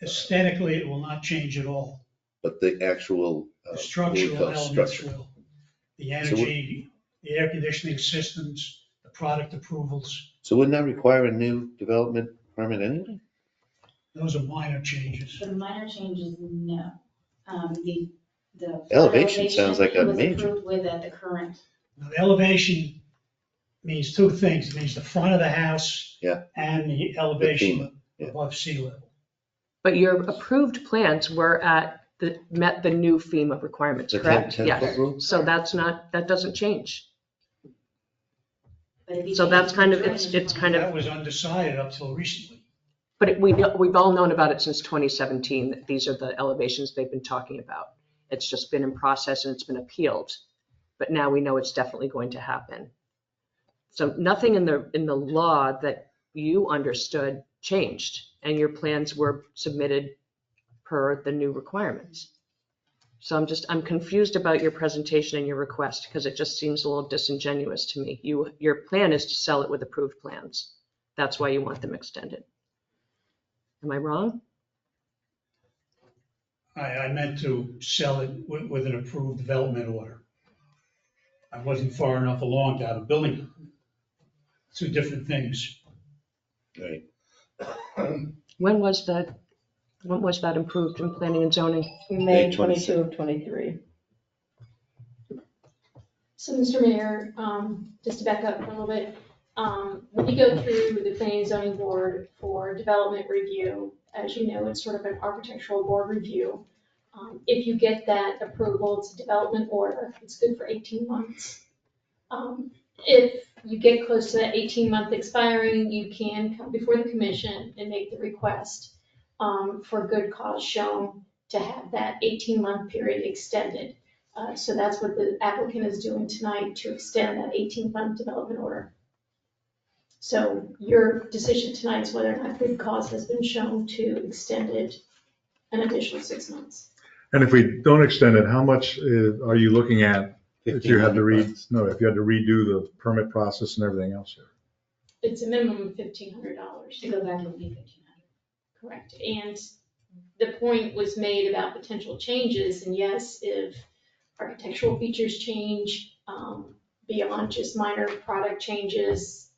O: Aesthetically, it will not change at all.
E: but the actual
O: The
E: what we
O: structural
E: call
O: elements
E: structure.
O: will. The energy, the air conditioning systems, the product approvals.
E: So wouldn't that require a new development permit anyway?
O: Those are minor changes.
C: The minor changes, no. The
E: Elevation sounds like a
C: was
E: major.
C: approved with at the current.
O: Now, the elevation means two things. It means the front of the house.
E: Yeah.
O: And the
E: FEMA,
O: elevation
E: yeah.
O: above sea level.
A: But your approved plans were met the new FEMA requirements,
E: The
A: correct?
E: 10
A: Yes.
E: foot rule?
A: So that doesn't change.
C: But if you
A: So
C: change
A: that's
C: the
A: kind of,
C: drainage
A: it's
C: plan-
A: kind of,
O: That was undecided up till recently.
A: but we've all known about it since 2017, that these are the elevations they've been talking about. It's just been in process and it's been appealed, but now we know it's definitely going to happen. So nothing in the law that you understood changed, and your plans were submitted per the new requirements. So I'm confused about your presentation and your request, because it just seems a little disingenuous to me. Your plan is to sell it with approved plans. That's why you want them extended. Am I wrong?
O: I meant to sell it with an approved development order. I wasn't far enough along to have a building. Two different things.
E: Right.
A: When was that improved in planning and zoning?
F: May
E: May
F: 22 of 23.
N: So, Mr. Mayor, just to back up a little bit, when you go through the planning and zoning board for development review, as you know, it's sort of an architectural board review. If you get that approval, it's a development order, it's good for 18 months. If you get close to that 18-month expiring, you can come before the commission and make the request for good cause shown to have that 18-month period extended. So that's what the applicant is doing tonight, to extend that 18-month development order. So your decision tonight is whether or not good cause has been shown to extend it an additional 6 months.
B: And if we don't extend it, how much are you looking at if you had to if you had to redo the permit process and everything else here?
N: It's a minimum of $1,500.
C: To go back, it would be 1,500.
N: Correct. And the point was made about potential changes, and yes, if architectural features change beyond just minor product changes,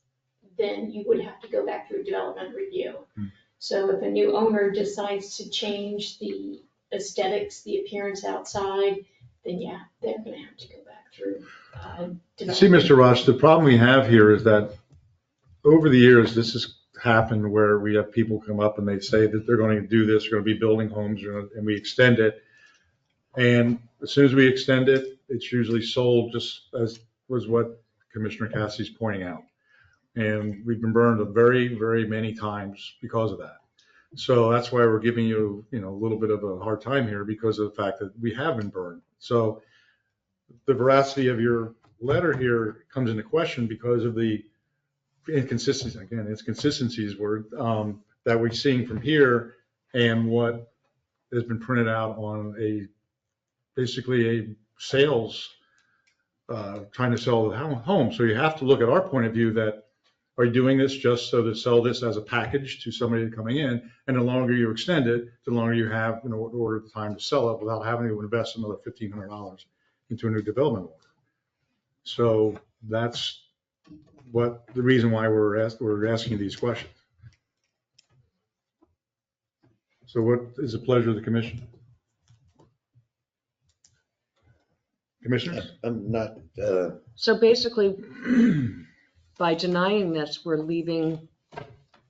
N: then you would have to go back through development review. So if a new owner decides to change the aesthetics, the appearance outside, then yeah, they're gonna have to go back through.
B: See, Mr. Ross, the problem we have here is that over the years, this has happened where we have people come up and they say that they're going to do this, they're going to be building homes, and we extend it. And as soon as we extend it, it's usually sold, just as was what Commissioner Cassidy's pointing out. And we've been burned very, very many times because of that. So that's why we're giving you, a little bit of a hard time here, because of the fact that we have been burned. So the veracity of your letter here comes into question because of the inconsistencies, again, it's consistencies word, that we're seeing from here and what has been printed out on basically a sales, trying to sell the home. So you have to look at our point of view that, are you doing this just so to sell this as a package to somebody coming in? And the longer you extend it, the longer you have in order the time to sell it without having to invest another $1,500 into a new development order. So that's the reason why we're asking these questions. So what is the pleasure of the commission? Commissioners?
E: I'm not,
A: So basically, by denying this, we're leaving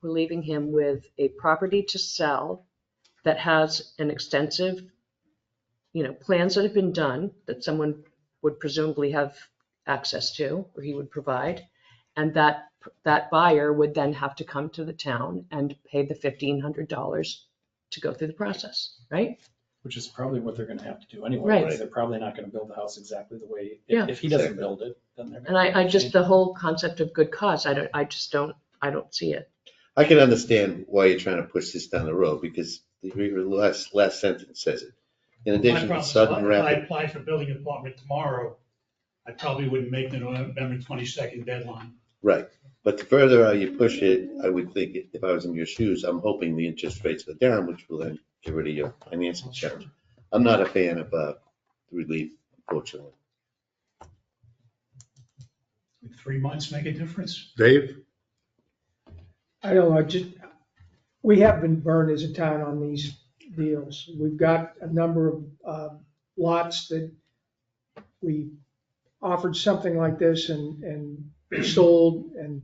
A: him with a property to sell that has an extensive, plans that have been done that someone would presumably have access to, or he would provide, and that buyer would then have to come to the town and pay the $1,500 to go through the process, right?
P: Which is probably what they're gonna have to do anyway.
A: Right.
P: Because they're probably not gonna build the house exactly the way,
A: Yeah.
P: if he doesn't build it, then they're.
A: And I just, the whole concept of good cause, I don't see it.
E: I can understand why you're trying to push this down the road, because the last sentence says it. In
O: My
E: addition to
O: problem is,
E: sudden
O: if I
E: rapid,
O: applied for building department tomorrow, I probably wouldn't make the November 22nd deadline.
E: right. But the further you push it, I would think, if I was in your shoes, I'm hoping the interest rates go down, which will then get rid of your financing challenge. I'm not a fan of relief, unfortunately.
O: 3 months make a difference.
B: Dave?
H: I don't know,
J: we have been burned as a town on these deals. We've got a number of lots that we offered something like this and sold, and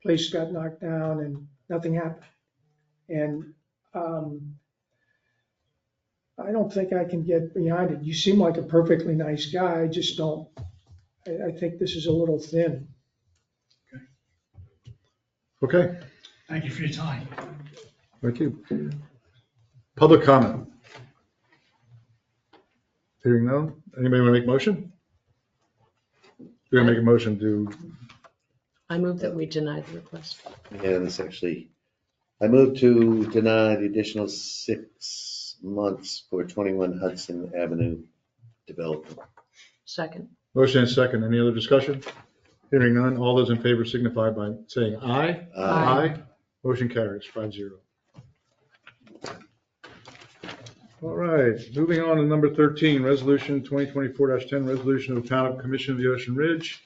J: place got knocked down and nothing happened. And I don't think I can get behind it. You seem like a perfectly nice guy, I just don't, I think this is a little thin.
B: Okay,
O: Thank you for your time.
B: thank you. Public comment. Hearing none. Anybody want to make a motion? We're gonna make a motion to,
A: I move that we deny the request.
E: Yeah, this actually, I move to deny the additional 6 months for 21 Hudson Avenue development.
A: Second.
B: motion and second. Any other discussion? Hearing none. All those in favor signify by saying aye.
E: Aye.
B: Motion carries 5-0. All right, moving on to number 13, resolution 2024-10, resolution of the Town Commission of the Ocean Ridge,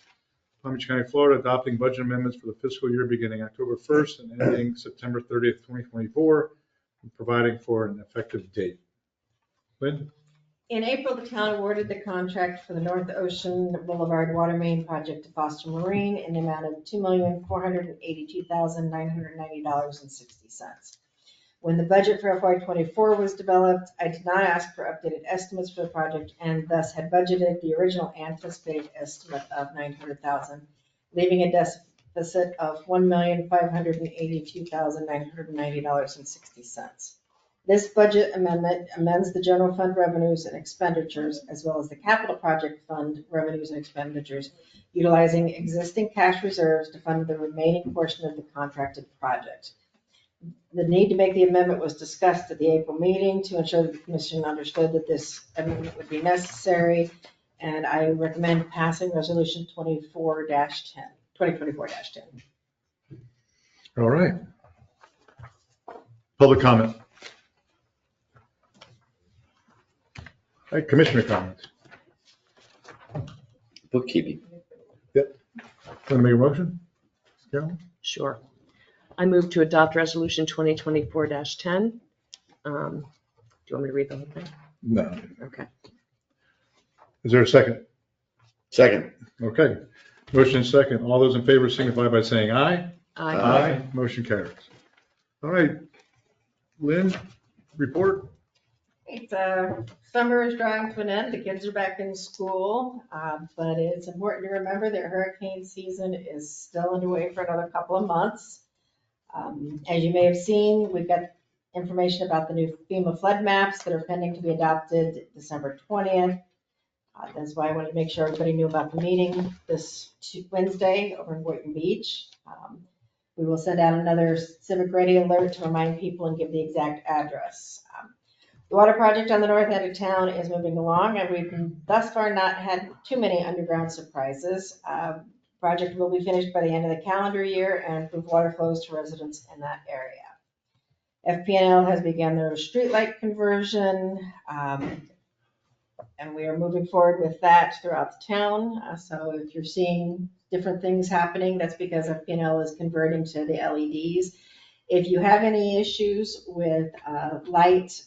B: Palm Beach County, Florida, adopting budget amendments for the fiscal year beginning October 1st and ending September 30th, 2024, and providing for an effective date. Lynn?
F: In April, the town awarded the contract for the North Ocean Boulevard Water Main Project to Foster Marine in the amount of $2,482,990.60. When the budget for FY24 was developed, I did not ask for updated estimates for the project and thus had budgeted the original anticipated estimate of $900,000, leaving a deficit of $1,582,990.60. This budget amendment amends the general fund revenues and expenditures, as well as the capital project fund revenues and expenditures, utilizing existing cash reserves to fund the remaining portion of the contracted project. The need to make the amendment was discussed at the April meeting to ensure that the commission understood that this amendment would be necessary, and I recommend passing resolution 2024-10.
B: All right. Public comment. All right, commissioner comments.
E: Bookkeeping.
B: Want to make a motion? Carolyn?
A: Sure. I move to adopt resolution 2024-10. Do you want me to read the whole thing?
B: No.
A: Okay.
B: Is there a second?
E: Second.
B: Okay. Motion and second. All those in favor signify by saying aye.
A: Aye.
B: Motion carries. All right. Lynn, report?
F: It's summer is drawing to an end. The kids are back in school, but it's important to remember that hurricane season is still underway for another couple of months. As you may have seen, we've got information about the new FEMA flood maps that are pending to be adopted December 20th. That's why I wanted to make sure everybody knew about the meeting this Wednesday over in Boynton Beach. We will send out another civic ready alert to remind people and give the exact address. The water project on the north end of town is moving along, and we've thus far not had too many underground surprises. Project will be finished by the end of the calendar year and improve water flows to residents in that area. FPNL has begun their streetlight conversion, and we are moving forward with that throughout the town. So if you're seeing different things happening, that's because FPNL is converting to the LEDs. If you have any issues with light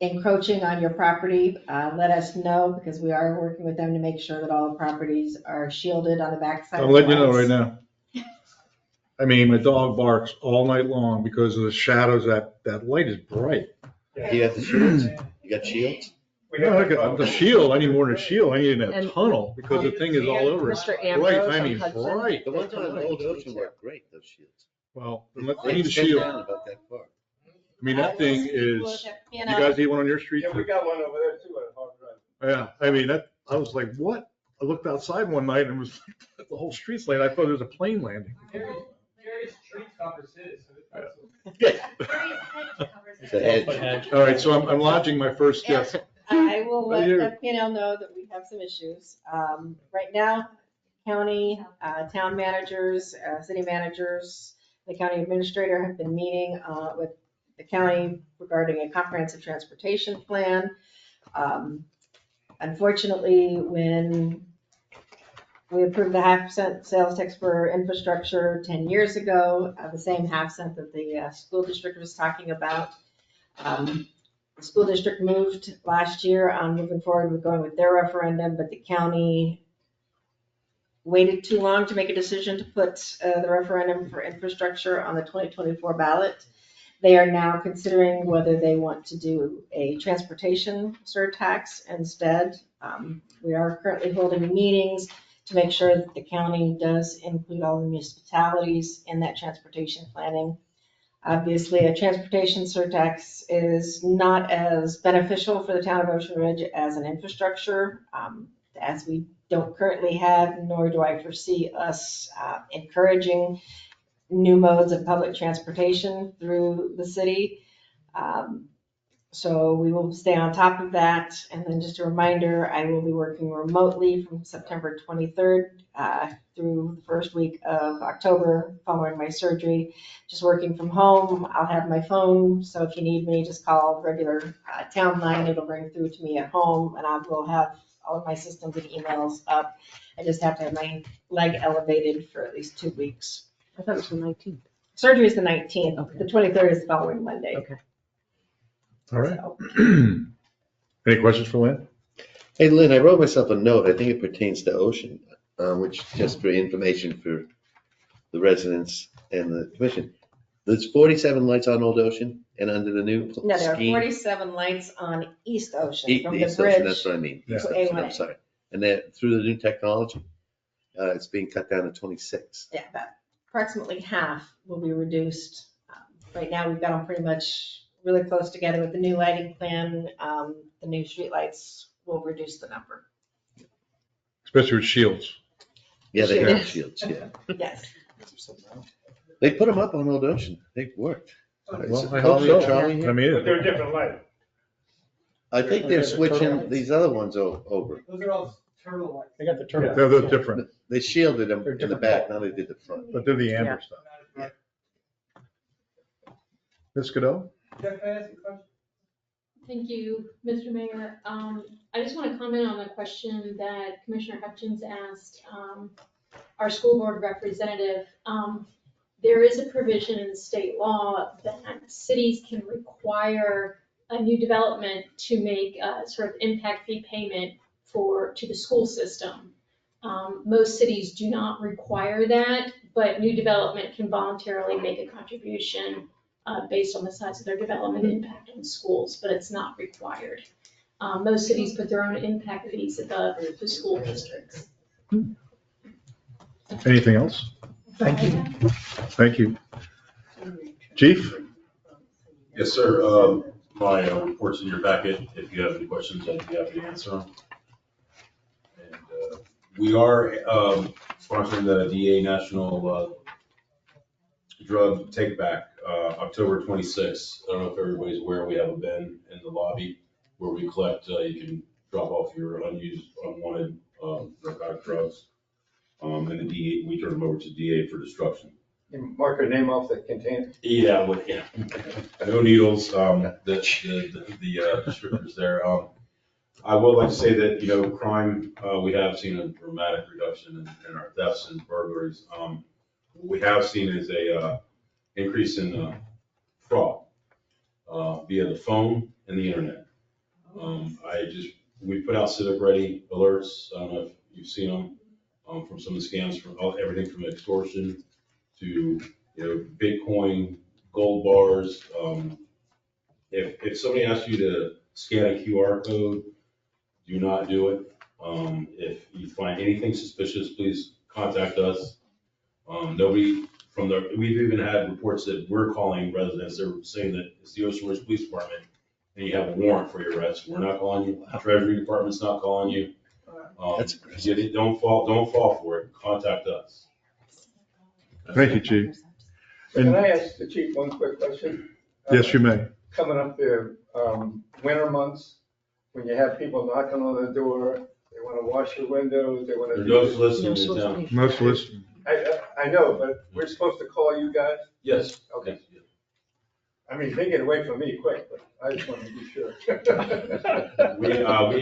F: encroaching on your property, let us know, because we are working with them to make sure that all the properties are shielded on the backside.
B: I'm letting you know right now. I mean, my dog barks all night long because of the shadows. That light is bright.
E: You got the shields? You got shields?
B: The shield, I need more than a shield. I need a
A: And-
B: tunnel because the thing is all over.
A: Mr.
B: Bright,
A: Ambrose
B: I
A: on
B: mean,
A: Hudson.
B: bright.
E: The ones on Old Ocean work great, those shields.
B: Well, I
E: They
B: need a
E: extend
B: shield.
E: down about that far.
B: I mean, that thing is, you guys need one on your street?
D: Yeah, we got one over there too at Hard Drive.
B: Yeah, I mean, I was like, what? I looked outside one night and it was like the whole street's light. I thought there was a plane landing.
K: Jerry's street covers his.
E: It's a hedge.
B: All right, so I'm lodging my first guess.
F: I will let
B: Right here.
F: FPNL know that we have some issues. Right now, county, town managers, city managers, the county administrator have been meeting with the county regarding a comprehensive transportation plan. Unfortunately, when We approved the 0.5% sales tax for infrastructure 10 years ago, the same 0.5% that the school district was talking about. The school district moved last year on moving forward with going with their referendum, but the county waited too long to make a decision to put the referendum for infrastructure on the 2024 ballot. They are now considering whether they want to do a transportation surtax instead. We are currently holding meetings to make sure that the county does include all the municipalities in that transportation planning. Obviously, a transportation surtax is not as beneficial for the town of Ocean Ridge as an infrastructure, as we don't currently have, nor do I foresee us encouraging new modes of public transportation through the city. So we will stay on top of that. And then just a reminder, I will be working remotely from September 23rd through the first week of October following my surgery. Just working from home. I'll have my phone, so if you need me, just call regular town line. It'll ring through to me at home, and I will have all of my systems and emails up. I just have to have my leg elevated for at least 2 weeks.
A: I thought it was the 19th.
F: Surgery is the 19th.
A: Okay.
F: The 23rd is the following Monday.
A: Okay.
B: All right. Any questions for Lynn?
E: Hey, Lynn, I wrote myself a note. I think it pertains to Ocean, which just for information for the residents and the commission. There's 47 lights on Old Ocean and under the new scheme.
F: No, there are 47 lights on East Ocean from the
E: East Ocean,
F: bridge.
E: that's what I mean. East
F: to
E: Ocean,
F: A1A.
E: I'm sorry. And that through the new technology, it's being cut down to 26.
F: Yeah, about approximately half will be reduced. Right now, we've got them pretty much really close together with the new lighting plan. The new streetlights will reduce the number.
B: Especially with shields.
E: Yeah, they have
F: Shields.
E: shields, yeah.
F: Yes.
E: They put them up on Old Ocean. They've worked.
B: Well, I hope so.
E: Charlie
B: I
E: here?
B: mean,
D: But they're different light.
E: I think they're switching these other ones over.
H: Those are all turtle lights.
P: They got the turtle.
B: they're different,
E: They shielded them
P: They're
E: in the
P: different
E: back, now they did the front.
B: but they're the amber stuff. Ms. Godot?
H: Jeff, can I ask you a question?
N: Thank you, Mr. Mayor. I just want to comment on the question that Commissioner Hutchins asked our school board representative. There is a provision in state law that cities can require a new development to make a sort of impact fee payment to the school system. Most cities do not require that, but new development can voluntarily make a contribution based on the size of their development impact on schools, but it's not required. Most cities put their own impact fees at the school districts.
B: Anything else?
H: Thank you.
B: Thank you. Chief?
I: Yes, sir. My report's in your packet. If you have any questions, I'd be happy to answer them. And we are sponsoring the DA National Drug Take Back, October 26th. I don't know if everybody's aware, we have a bin in the lobby where we collect, you can drop off your unused, unwanted narcotic drugs. And the DA, we turn them over to DA for destruction.
H: You mark your name off the container?
I: Yeah, no needles, the descriptors there. I would like to say that, crime, we have seen a dramatic reduction in our thefts and burglaries. What we have seen is a increase in fraud via the phone and the internet. We put out Civic Ready alerts. I don't know if you've seen them, from some of the scams, from everything from extortion to, Bitcoin, gold bars. If somebody asks you to scan a QR code, do not do it. If you find anything suspicious, please contact us. We've even had reports that we're calling residents, they're saying that it's the Ocean Ridge Police Department and you have a warrant for your arrest. We're not calling you, Treasury Department's not calling you. Don't fall for it, contact us.
B: Thank you, Chief.
H: Can I ask the chief one quick question?
B: Yes, you may.
H: Coming up the winter months, when you have people knocking on the door, they want to wash your windows, they want to.
I: There's no soliciting in town.
B: No soliciting.
H: I know, but we're supposed to call you guys?
I: Yes.
H: Okay.
D: I mean, they get away from me quick, but I just wanted to be sure.
I: We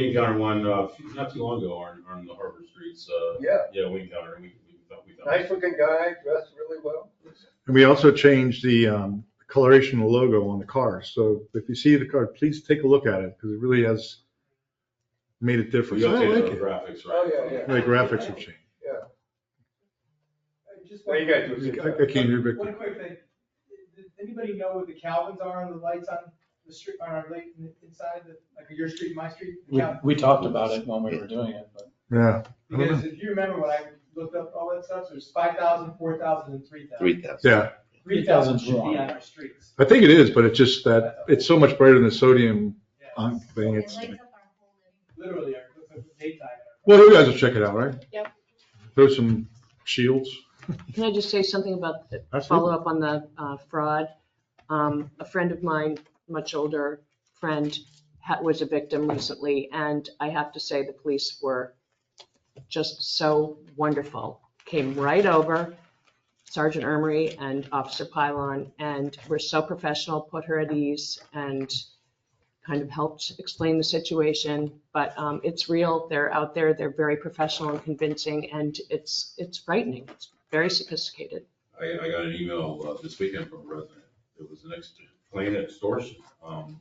I: encountered one, not too long ago on the Harbor Streets.
D: Yeah.
I: Yeah, we encountered him. We thought.
D: Nice looking guy, dressed really well.
B: And we also changed the coloration of the logo on the car. So if you see the car, please take a look at it because it really has made a difference.
I: We
B: I
I: updated
B: like
I: the
B: it.
I: graphics, right?
D: Oh, yeah.
B: The graphics have changed.
M: Just
D: Well, you guys do.
B: I can't hear Victor.
K: One quick thing. Does anybody know what the Calvins are on the lights on the street, on our lake inside, like your street, my street? The Calvins?
P: We talked about it when we were doing it, but.
B: Yeah.
K: Because if you remember when I looked up all that stuff, there's 5,000, 4,000, and 3,000.
E: 3,000.
B: Yeah.
K: 3,000 should be on our streets.
B: I think it is, but it's just that it's so much brighter than the sodium thing.
C: It
B: It's,
C: lights up our whole living
K: Literally, our daytime.
B: well, you guys will check it out, right?
N: Yep.
B: Throw some shields.
A: Can I just say something about the
B: Absolutely.
A: follow up on the fraud? A friend of mine, much older friend, was a victim recently, and I have to say the police were just so wonderful. Came right over, Sergeant Ermery and Officer Pylon, and were so professional, put her at ease, and kind of helped explain the situation. But it's real. They're out there. They're very professional and convincing, and it's frightening. It's very sophisticated.
I: I got an email this weekend from a resident. It was an plain extortion.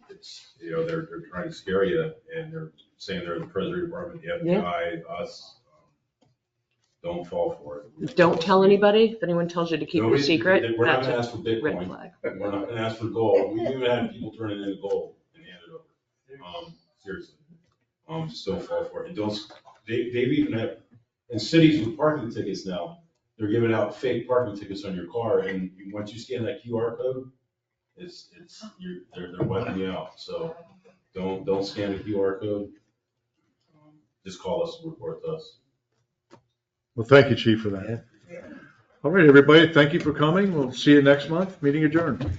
I: It's, they're trying to scare you and they're saying they're the Treasury Department, the FBI, us. Don't fall for it.
A: Don't tell anybody. If anyone tells you to keep your
I: Nobody-
A: secret,
I: We're not
A: that's
I: gonna ask for
A: a red
I: Bitcoin.
A: flag.
I: We're not gonna ask for gold. We've even had people turn it into gold and hand it over. Seriously. Just don't fall for it. And don't, they've even had, in cities with parking tickets now, they're giving out fake parking tickets on your car, and once you scan that QR code, they're wiping you out. So don't scan the QR code. Just call us and report to us.
B: Well, thank you, Chief, for that. All right, everybody, thank you for coming. We'll see you next month. Meeting adjourned.